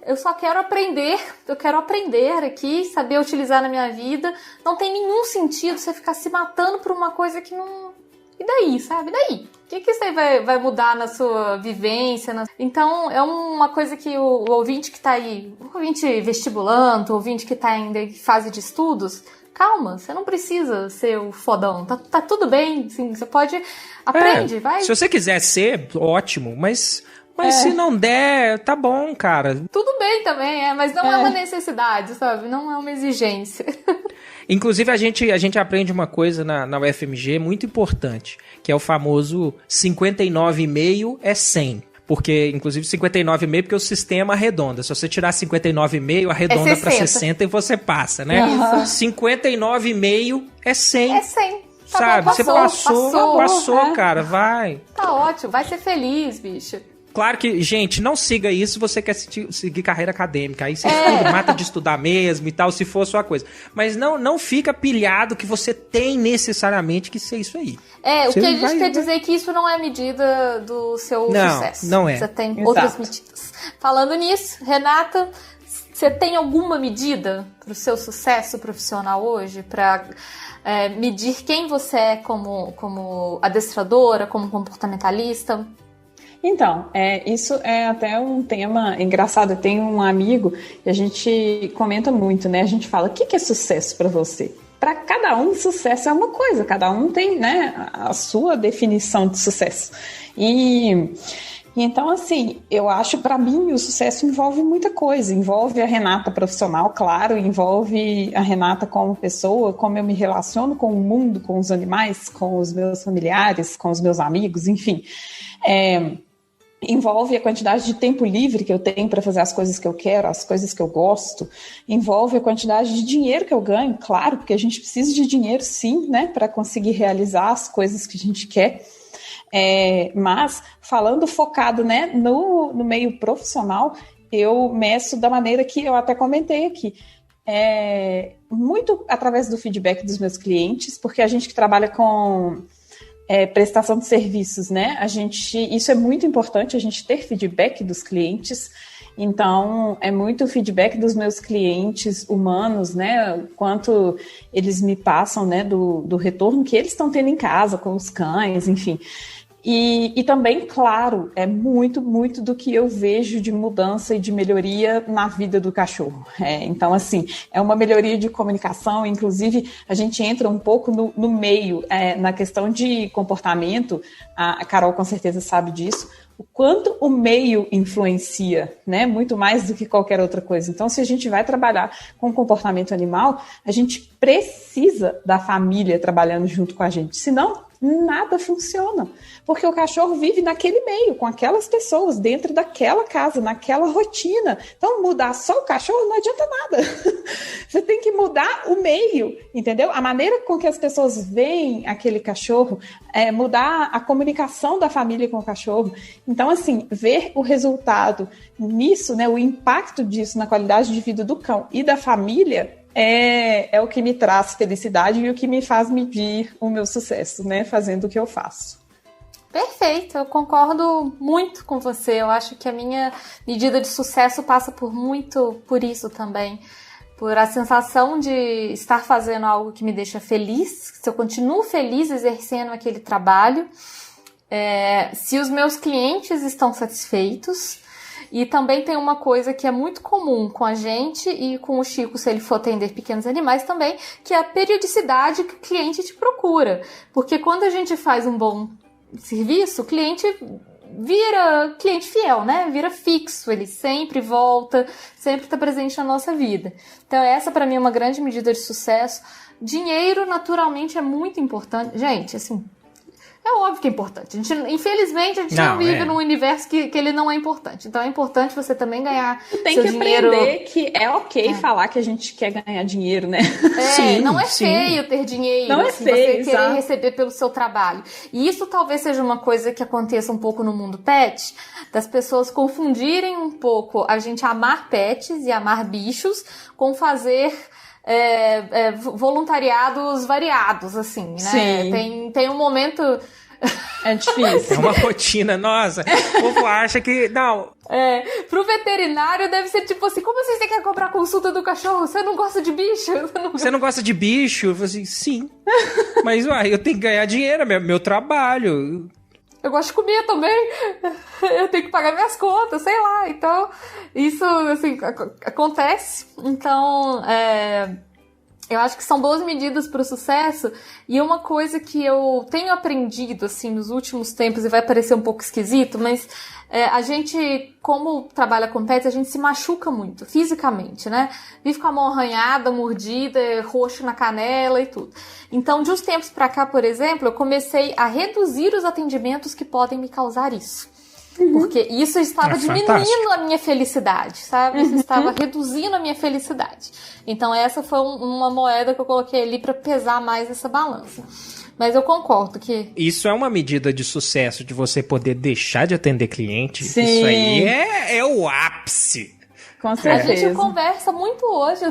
eu só quero aprender, eu quero aprender aqui, saber utilizar na minha vida. Não tem nenhum sentido você ficar se matando por uma coisa que não... E daí, sabe? E daí? O que isso aí vai mudar na sua vivência? Então, é uma coisa que o ouvinte que tá aí, o ouvinte vestibulando, o ouvinte que tá ainda em fase de estudos... Calma, você não precisa ser o fodão. Tá tudo bem, assim, você pode... Aprende, vai. Se você quiser ser, ótimo, mas se não der, tá bom, cara. Tudo bem também, mas não é uma necessidade, sabe? Não é uma exigência. Inclusive, a gente aprende uma coisa na UFMG muito importante, que é o famoso 59,5 é 100. Porque, inclusive, 59,5 porque o sistema arredonda. Se você tirar 59,5, arredonda para 60 e você passa, né? Isso. 59,5 é 100. É 100. Tá sabe? bom, você passou, cara, vai. Tá ótimo, vai ser feliz, bicho. Claro que, gente, não siga isso se você quer seguir carreira acadêmica. Aí você estuda, mata de estudar mesmo e tal, se for a sua coisa. Mas não fica pilhado que você tem necessariamente que ser isso aí. O que a gente quer dizer é que isso não é medida do seu sucesso. Não é. Você tem outras medidas. Falando nisso, Renata, você tem alguma medida pro seu sucesso profissional hoje? Pra medir quem você é como adestradora, como comportamentalista? Então, isso é até um tema engraçado. Eu tenho um amigo e a gente comenta muito, né? A gente fala, o que é sucesso para você? Para cada um, sucesso é uma coisa. Cada um tem, né, a sua definição de sucesso. E então, assim, eu acho, para mim, o sucesso envolve muita coisa. Envolve a Renata profissional, claro, envolve a Renata como pessoa, como eu me relaciono com o mundo, com os animais, com os meus familiares, com os meus amigos, enfim. Envolve a quantidade de tempo livre que eu tenho para fazer as coisas que eu quero, as coisas que eu gosto. Envolve a quantidade de dinheiro que eu ganho, claro, porque a gente precisa de dinheiro, sim, né, para conseguir realizar as coisas que a gente quer. Mas, falando focado, né, no meio profissional, eu meço da maneira que eu até comentei aqui. Muito através do feedback dos meus clientes, porque a gente que trabalha com prestação de serviços, né? Isso é muito importante, a gente ter feedback dos clientes. Então, é muito o feedback dos meus clientes humanos, né? Quanto eles me passam, né, do retorno que eles estão tendo em casa com os cães, enfim. E também, claro, é muito, muito do que eu vejo de mudança e de melhoria na vida do cachorro. Então, assim, é uma melhoria de comunicação, inclusive a gente entra um pouco no meio, na questão de comportamento, a Carol com certeza sabe disso, o quanto o meio influencia, né? Muito mais do que qualquer outra coisa. Então, se a gente vai trabalhar com comportamento animal, a gente precisa da família trabalhando junto com a gente, senão nada funciona, porque o cachorro vive naquele meio, com aquelas pessoas, dentro daquela casa, naquela rotina. Então, mudar só o cachorro não adianta nada. Você tem que mudar o meio, entendeu? A maneira com que as pessoas veem aquele cachorro, mudar a comunicação da família com o cachorro. Então, assim, ver o resultado nisso, né, o impacto disso na qualidade de vida do cão e da família, é o que me traz felicidade e o que me faz medir o meu sucesso, né? Fazendo o que eu faço. Perfeito, eu concordo muito com você. Eu acho que a minha medida de sucesso passa por isso também. Por a sensação de estar fazendo algo que me deixa feliz, se eu continuo feliz exercendo aquele trabalho, se os meus clientes estão satisfeitos. E também tem uma coisa que é muito comum com a gente e com o Chico, se ele for atender pequenos animais também, que é a periodicidade que o cliente te procura. Porque quando a gente faz um bom serviço, o cliente vira cliente fiel, né? Vira fixo, ele sempre volta, sempre está presente na nossa vida. Então essa para mim é uma grande medida de sucesso. Dinheiro naturalmente é muito importante. Gente, assim, é óbvio que é importante. Infelizmente, a gente não vive num universo que ele não é importante. Então, é importante você também ganhar seu dinheiro. Tem que aprender que é ok falar que a gente quer ganhar dinheiro, né? Sim, não é feio ter dinheiro. Não assim, é feio, você querer receber pelo seu trabalho. E isso talvez seja uma coisa que aconteça um pouco no mundo pet, das pessoas confundirem um pouco a gente amar pets e amar bichos com fazer... voluntariados variados, assim, né? Sim. Tem um momento... É difícil. É uma rotina, nossa. O povo acha que... Não. Pro veterinário deve ser tipo assim, como assim você quer cobrar consulta do cachorro? Você não gosta de bicho? Você não gosta de bicho? Eu falei assim, sim. Mas, eu tenho que ganhar dinheiro, é meu trabalho. Eu gosto de comer também. Eu tenho que pagar minhas contas, sei lá. Então, isso, assim, acontece. Então, eu acho que são boas medidas para o sucesso. E uma coisa que eu tenho aprendido, assim, nos últimos tempos, e vai parecer um pouco esquisito, mas a gente, como trabalha com pets, a gente se machuca muito, fisicamente, né? Vive com a mão arranhada, mordida, roxo na canela e tudo. Então, de uns tempos para cá, por exemplo, eu comecei a reduzir os atendimentos que podem me causar isso. Porque isso estava diminuindo a minha felicidade, sabe? Isso estava reduzindo a minha felicidade. Então essa foi uma moeda que eu coloquei ali para pesar mais essa balança. Mas eu concordo que... Isso é uma medida de sucesso, de você poder deixar de atender cliente. Sim. Isso aí é o ápice. Com certeza. A gente conversa muito hoje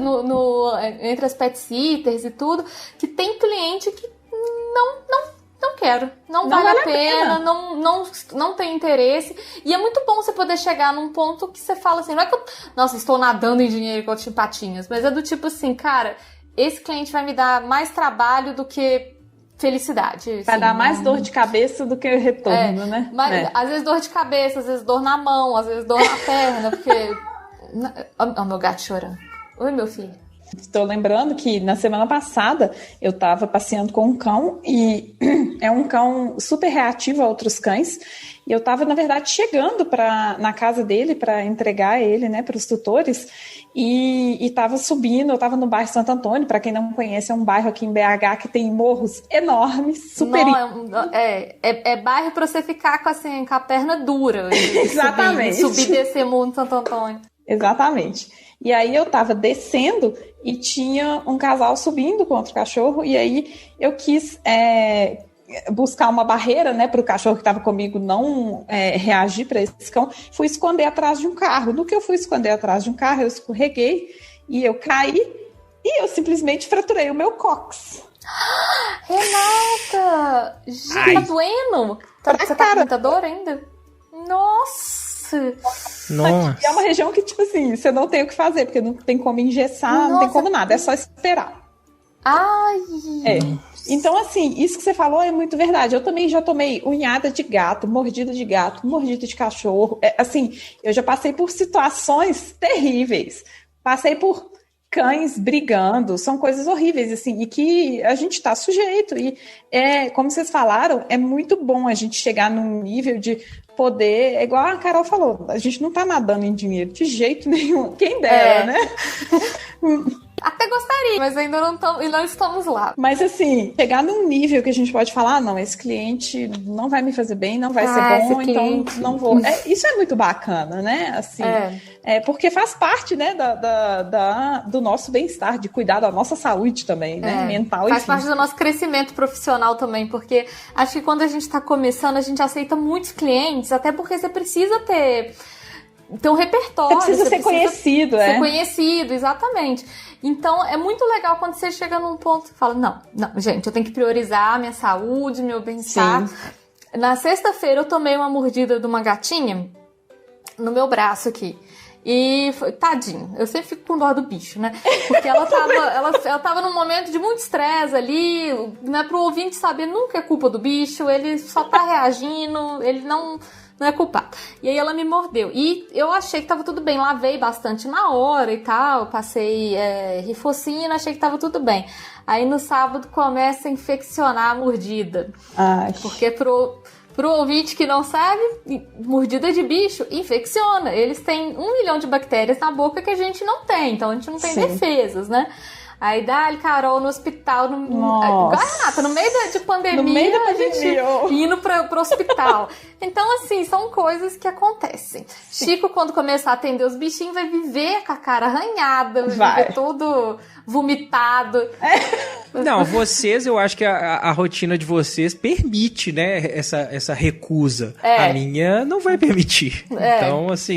entre as pet sitters e tudo, que tem cliente que não quero, não vale a pena. Não tem interesse. E é muito bom você poder chegar num ponto que você fala assim, não é que eu, nossa, estou nadando em dinheiro com patinhas, mas é do tipo assim, cara, esse cliente vai me dar mais trabalho do que felicidade. Vai dar mais dor de cabeça do que o retorno, né? Mas, às vezes dor de cabeça, às vezes dor na mão, às vezes dor na perna, porque... Ó, meu gato chorando. Oi, meu filho. Estou lembrando que na semana passada eu estava passeando com um cão e é um cão super reativo a outros cães. E eu estava, na verdade, chegando na casa dele para entregar ele, né, para os tutores. E estava subindo, eu estava no bairro Santo Antônio. Para quem não conhece, é um bairro aqui em BH que tem morros enormes, super... É bairro para você ficar com a perna dura. Exatamente. Subir e descer morro no Santo Antônio. Exatamente. E aí eu tava descendo e tinha um casal subindo com outro cachorro, e aí eu quis buscar uma barreira, né, para o cachorro que estava comigo não reagir para esse cão. Fui esconder atrás de um carro. No que eu fui esconder atrás de um carro, eu escorreguei e eu caí e eu simplesmente fraturei o meu cóccix. Renata! Tá doendo? Você tá com muita dor ainda? Nossa! E é uma região que, tipo assim, você não tem o que fazer, porque não tem como engessar, não tem como nada, é só esperar. Ai! Então, assim, isso que você falou é muito verdade. Eu também já tomei unhada de gato, mordida de cachorro. Assim, eu já passei por situações terríveis. Passei por cães brigando, são coisas horríveis, assim, e que a gente tá sujeito. E, como vocês falaram, é muito bom a gente chegar num nível de poder, igual a Carol falou, a gente não tá nadando em dinheiro de jeito nenhum, quem dera, né? Até gostaria, mas ainda não estamos lá. Mas assim, chegar num nível que a gente pode falar, não, esse cliente não vai me fazer bem, não vai ser bom, então não vou. Isso é muito bacana, né? Assim, porque faz parte, né, do nosso bem-estar, de cuidar da nossa saúde também, né? Mental e faz parte do nosso crescimento profissional também, porque acho que quando a gente tá começando, a gente aceita muitos clientes, até porque você precisa ter um repertório. Você precisa ser conhecido, Ser conhecido, exatamente. Então, é muito legal quando você chega num ponto e fala, não, gente, eu tenho que priorizar a minha saúde, meu bem-estar. Na sexta-feira, eu tomei uma mordida de uma gatinha no meu braço aqui. E foi, tadinho, eu sempre fico com dó do bicho, né? Porque ela tava num momento de muito estresse ali, né? Pro ouvinte saber, nunca é culpa do bicho, ele só tá reagindo, ele não é culpado. E aí ela me mordeu. E eu achei que tava tudo bem, lavei bastante na hora e tal, passei rifocina, achei que tava tudo bem. Aí no sábado começa a infeccionar a mordida. Porque pro ouvinte que não sabe, mordida de bicho infecciona. Eles têm 1 milhão de bactérias na boca que a gente não tem, então a gente não tem defesas, né? Aí dá-lhe, Carol, no hospital, igual a Renata, no meio de pandemia, a gente indo pro hospital. Então, assim, são coisas que acontecem. Chico, quando começar a atender os bichinhos, vai viver com a cara arranhada, vai viver todo vomitado. Não, vocês, eu acho que a rotina de vocês permite, né, essa recusa. A minha não vai permitir. Então, assim,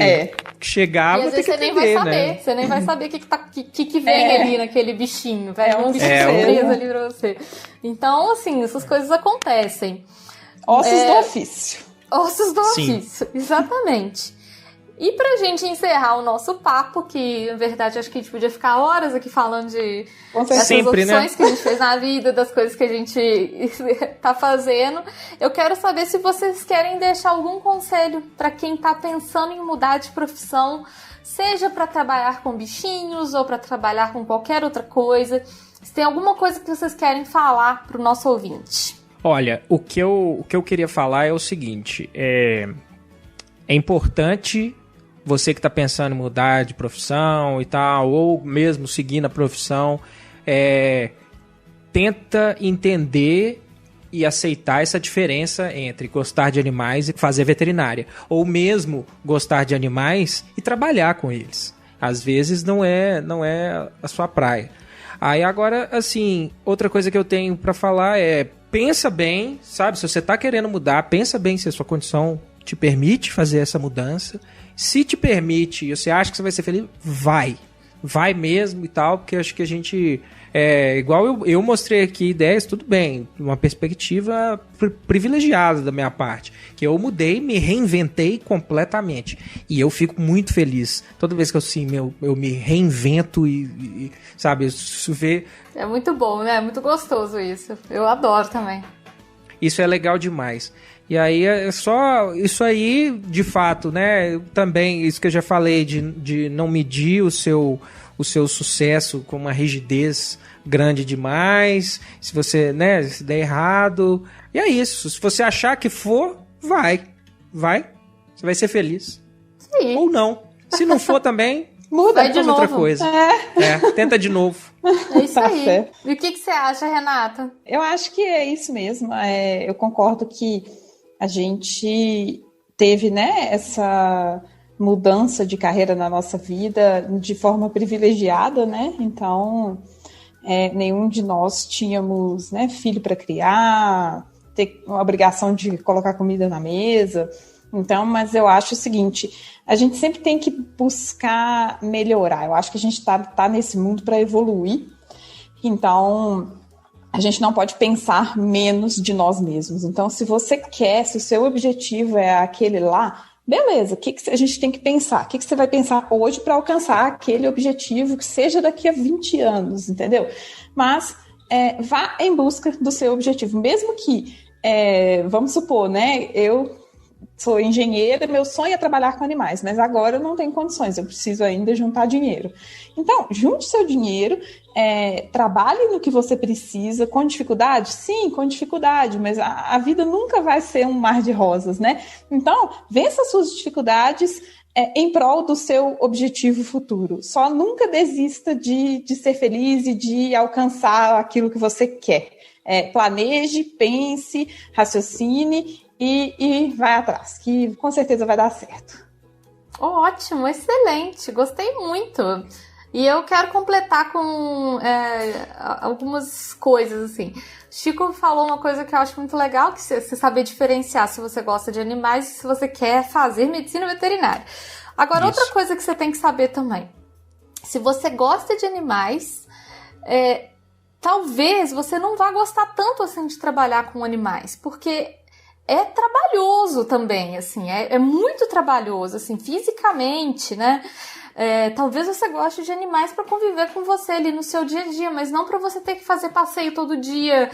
chegar, vou ter que atender, nem vai saber, né? Você nem vai saber o que vem ali naquele bichinho. Vai um bicho surpresa ali pra você. Então, assim, essas coisas acontecem. Ossos do ofício. Ossos do ofício, exatamente. E pra gente encerrar o nosso papo, que na verdade acho que a gente podia ficar horas aqui falando dessas opções, né, que a gente fez na vida, das coisas que a gente tá fazendo, eu quero saber se vocês querem deixar algum conselho pra quem tá pensando em mudar de profissão, seja pra trabalhar com bichinhos ou pra trabalhar com qualquer outra coisa. Se tem alguma coisa que vocês querem falar pro nosso ouvinte. Olha, o que eu queria falar é o seguinte, é importante você que está pensando em mudar de profissão e tal, ou mesmo seguir na profissão, tenta entender e aceitar essa diferença entre gostar de animais e fazer veterinária, ou mesmo gostar de animais e trabalhar com eles. Às vezes não é a sua praia. Aí agora, assim, outra coisa que eu tenho para falar é, pensa bem, sabe? Se você está querendo mudar, pensa bem se a sua condição te permite fazer essa mudança. Se te permite e você acha que você vai ser feliz, vai. vai mesmo e tal, porque eu acho que a gente... igual eu mostrei aqui ideias, tudo bem, uma perspectiva privilegiada da minha parte, que eu mudei, me reinventei completamente, e eu fico muito feliz toda vez que eu me reinvento e sabe, isso vê... É muito bom, né? É muito gostoso isso, eu adoro também. Isso é legal demais. E aí é só isso aí, de fato, né? Também, isso que eu já falei, de não medir o seu sucesso com uma rigidez grande demais. Se você, né, se der errado. E é isso. Se você achar que for, vai. Você vai ser feliz. Sim. Ou não. Se não for também, muda, vai de novo. Outra coisa. Tenta de novo. É isso Tá aí. certo. E o que você acha, Renata? Eu acho que é isso mesmo. Eu concordo que a gente teve, né, essa mudança de carreira na nossa vida de forma privilegiada, né? Então, nenhum de nós tínhamos, né, filho para criar, ter a obrigação de colocar comida na mesa. Então, mas eu acho o seguinte, a gente sempre tem que buscar melhorar. Eu acho que a gente tá nesse mundo para evoluir. Então, a gente não pode pensar menos de nós mesmos. Então, se o seu objetivo é aquele lá, beleza, o que a gente tem que pensar? O que você vai pensar hoje para alcançar aquele objetivo que seja daqui a 20 anos, entendeu? Mas vá em busca do seu objetivo. Mesmo que, vamos supor, né, eu sou engenheira, meu sonho é trabalhar com animais, mas agora eu não tenho condições, eu preciso ainda juntar dinheiro. Então, junte seu dinheiro, trabalhe no que você precisa, com dificuldade? Sim, com dificuldade, mas a vida nunca vai ser um mar de rosas, né? Então, vença suas dificuldades em prol do seu objetivo futuro. Só nunca desista de ser feliz e de alcançar aquilo que você quer. Planeje, pense, raciocine e vai atrás, que com certeza vai dar certo. Ótimo, excelente, gostei muito. E eu quero completar com algumas coisas, assim. Chico falou uma coisa que eu acho muito legal, que você saber diferenciar se você gosta de animais e se você quer fazer medicina veterinária. Agora, Isso. outra coisa que você tem que saber também. Se você gosta de animais, talvez você não vá gostar tanto assim de trabalhar com animais, porque é trabalhoso também, assim, é muito trabalhoso, assim, fisicamente, né? Talvez você goste de animais para conviver com você ali no seu dia a dia, mas não para você ter que fazer passeio todo dia,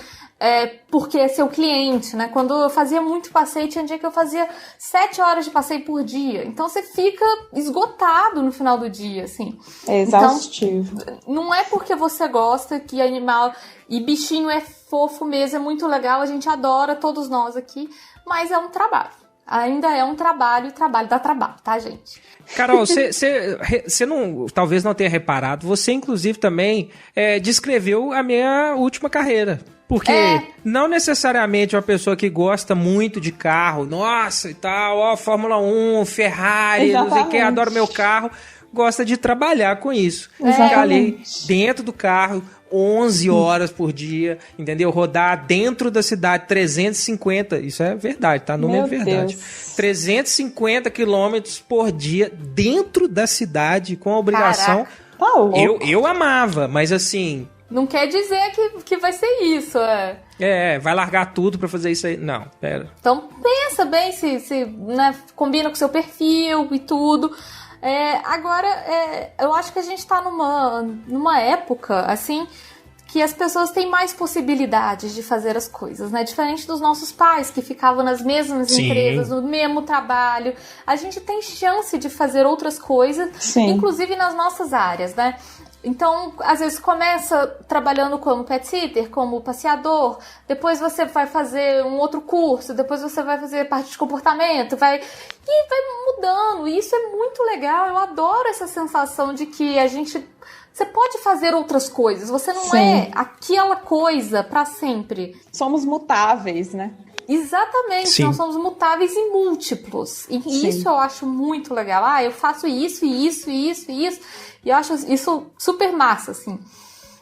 porque é seu cliente, né? Quando eu fazia muito passeio, tinha dia que eu fazia 7 horas de passeio por dia. Então você fica esgotado no final do dia, assim. É exaustivo. Então, não é porque você gosta que animal e bichinho é fofo mesmo, é muito legal, a gente adora, todos nós aqui, mas é um trabalho. Ainda é um trabalho, e trabalho dá trabalho, tá, gente? Carol, você não, talvez não tenha reparado, você inclusive também descreveu a minha última carreira. Porque não necessariamente uma pessoa que gosta muito de carro, nossa e tal, Fórmula 1, Ferrari, Exatamente. não sei o que, adoro meu carro, gosta de trabalhar com isso. Exatamente. Ficar ali dentro do carro 11 horas por dia, entendeu? Rodar dentro da cidade 350, isso é verdade, tá? Número Meu verdade. Deus. 350 quilômetros por dia dentro da cidade com a obrigação. Caraca. Tá louco. Eu amava, mas assim... Não quer dizer que vai ser isso, vai largar tudo pra fazer isso aí. Não, pera. Então pensa bem se né, combina com o seu perfil e tudo. Agora, eu acho que a gente tá numa época, assim, que as pessoas têm mais possibilidades de fazer as coisas, né? Diferente dos nossos pais, que ficavam nas mesmas Sim. empresas, no mesmo trabalho. A gente tem chance de fazer outras coisas, Sim. inclusive nas nossas áreas, né? Então, às vezes começa trabalhando como pet sitter, como passeador, depois você vai fazer um outro curso, depois você vai fazer parte de comportamento, vai mudando. E isso é muito legal, eu adoro essa sensação de que você pode fazer outras coisas, você não Sim. é aquela coisa pra sempre. Somos mutáveis, né? Exatamente, Sim. nós somos mutáveis e múltiplos. E Sim. isso eu acho muito legal. Eu faço isso, isso, isso, isso. E eu acho isso super massa, assim.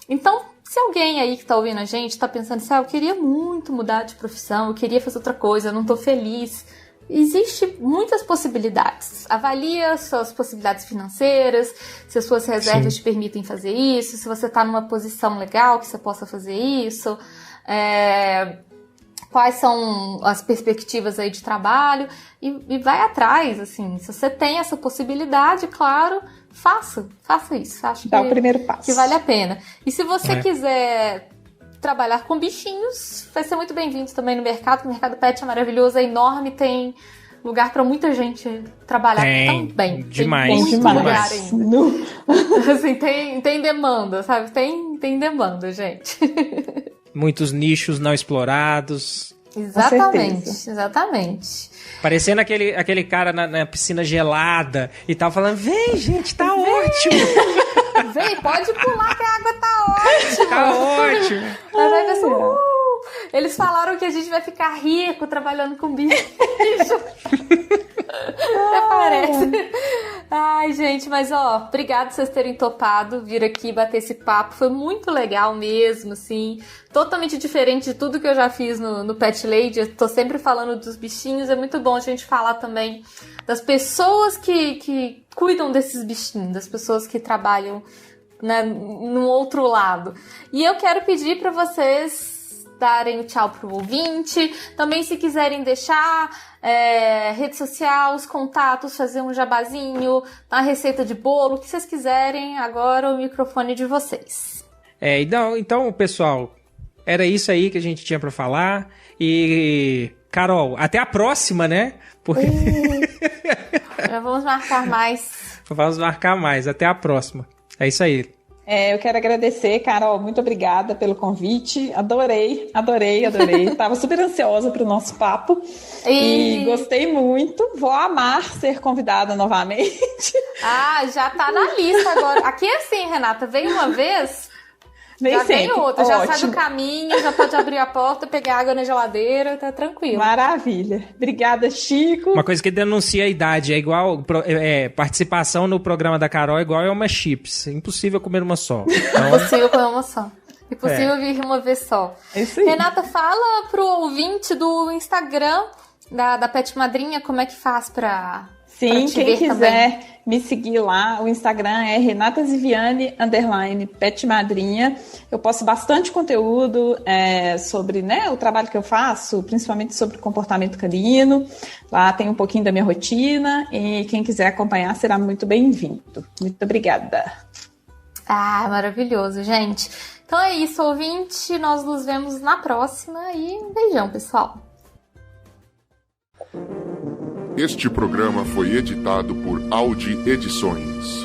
Então, se alguém aí que tá ouvindo a gente tá pensando assim, eu queria muito mudar de profissão, eu queria fazer outra coisa, eu não tô feliz existe muitas possibilidades. Avalia suas possibilidades financeiras, se as suas reservas te permitem fazer isso, se você está numa posição legal que você possa fazer isso, quais são as perspectivas aí de trabalho, e vai atrás, assim. Se você tem essa possibilidade, claro, faça isso. Acho Dá o primeiro passo. Que vale a pena. E se você quiser trabalhar com bichinhos, vai ser muito bem-vindo também no mercado. O mercado pet é maravilhoso, é enorme, tem lugar para muita gente trabalhar também. Demais. Tem muito demais. lugar ainda. Assim, tem demanda, sabe? Tem demanda, gente. Muitos nichos não explorados. Exatamente. Parecendo aquele cara na piscina gelada e tal, falando, vem, gente, tá ótimo. Vem, pode pular que a água tá ótima. Tá ótimo. Aí vai pensar, eles falaram que a gente vai ficar rico trabalhando com bicho. Até parece. Ai, gente, mas obrigado por vocês terem topado vir aqui bater esse papo. Foi muito legal mesmo, assim. Totalmente diferente de tudo que eu já fiz no Pet Lady. Eu tô sempre falando dos bichinhos. É muito bom a gente falar também das pessoas que cuidam desses bichinhos, das pessoas que trabalham, né, no outro lado. E eu quero pedir para vocês darem o tchau pro ouvinte. Também, se quiserem deixar rede social, os contatos, fazer um jabazinho, uma receita de bolo, o que vocês quiserem, agora o microfone de vocês. Então, pessoal, era isso aí que a gente tinha para falar. E, Carol, até a próxima, né? Porque... Já vamos marcar mais. Vamos marcar mais. Até a próxima. É isso aí. Eu quero agradecer, Carol, muito obrigada pelo convite, adorei, estava super ansiosa para o nosso papo e gostei muito, vou amar ser convidada novamente. Já tá na lista agora, aqui é assim, Renata, vem uma vez, já vem outra, já sai do caminho, já pode abrir a porta, pegar água na geladeira, tá tranquilo. Maravilha, obrigada, Chico. Uma coisa que denuncia a idade, é igual, participação no programa da Carol é igual a uma chips, impossível comer uma só. Então... Impossível comer uma só. Impossível vir uma vez só. Isso aí. Renata, fala pro ouvinte do Instagram da Pet Madrinha como é que faz pra... Sim, quem quiser me seguir lá, o Instagram é renataziviane_petmadrinha. Eu posto bastante conteúdo sobre, né, o trabalho que eu faço, principalmente sobre comportamento canino. Lá tem um pouquinho da minha rotina e quem quiser acompanhar será muito bem-vindo. Muito obrigada. Maravilhoso, gente. Então é isso, ouvinte. Nós nos vemos na próxima e um beijão, pessoal. Este programa foi editado por Audi Edições.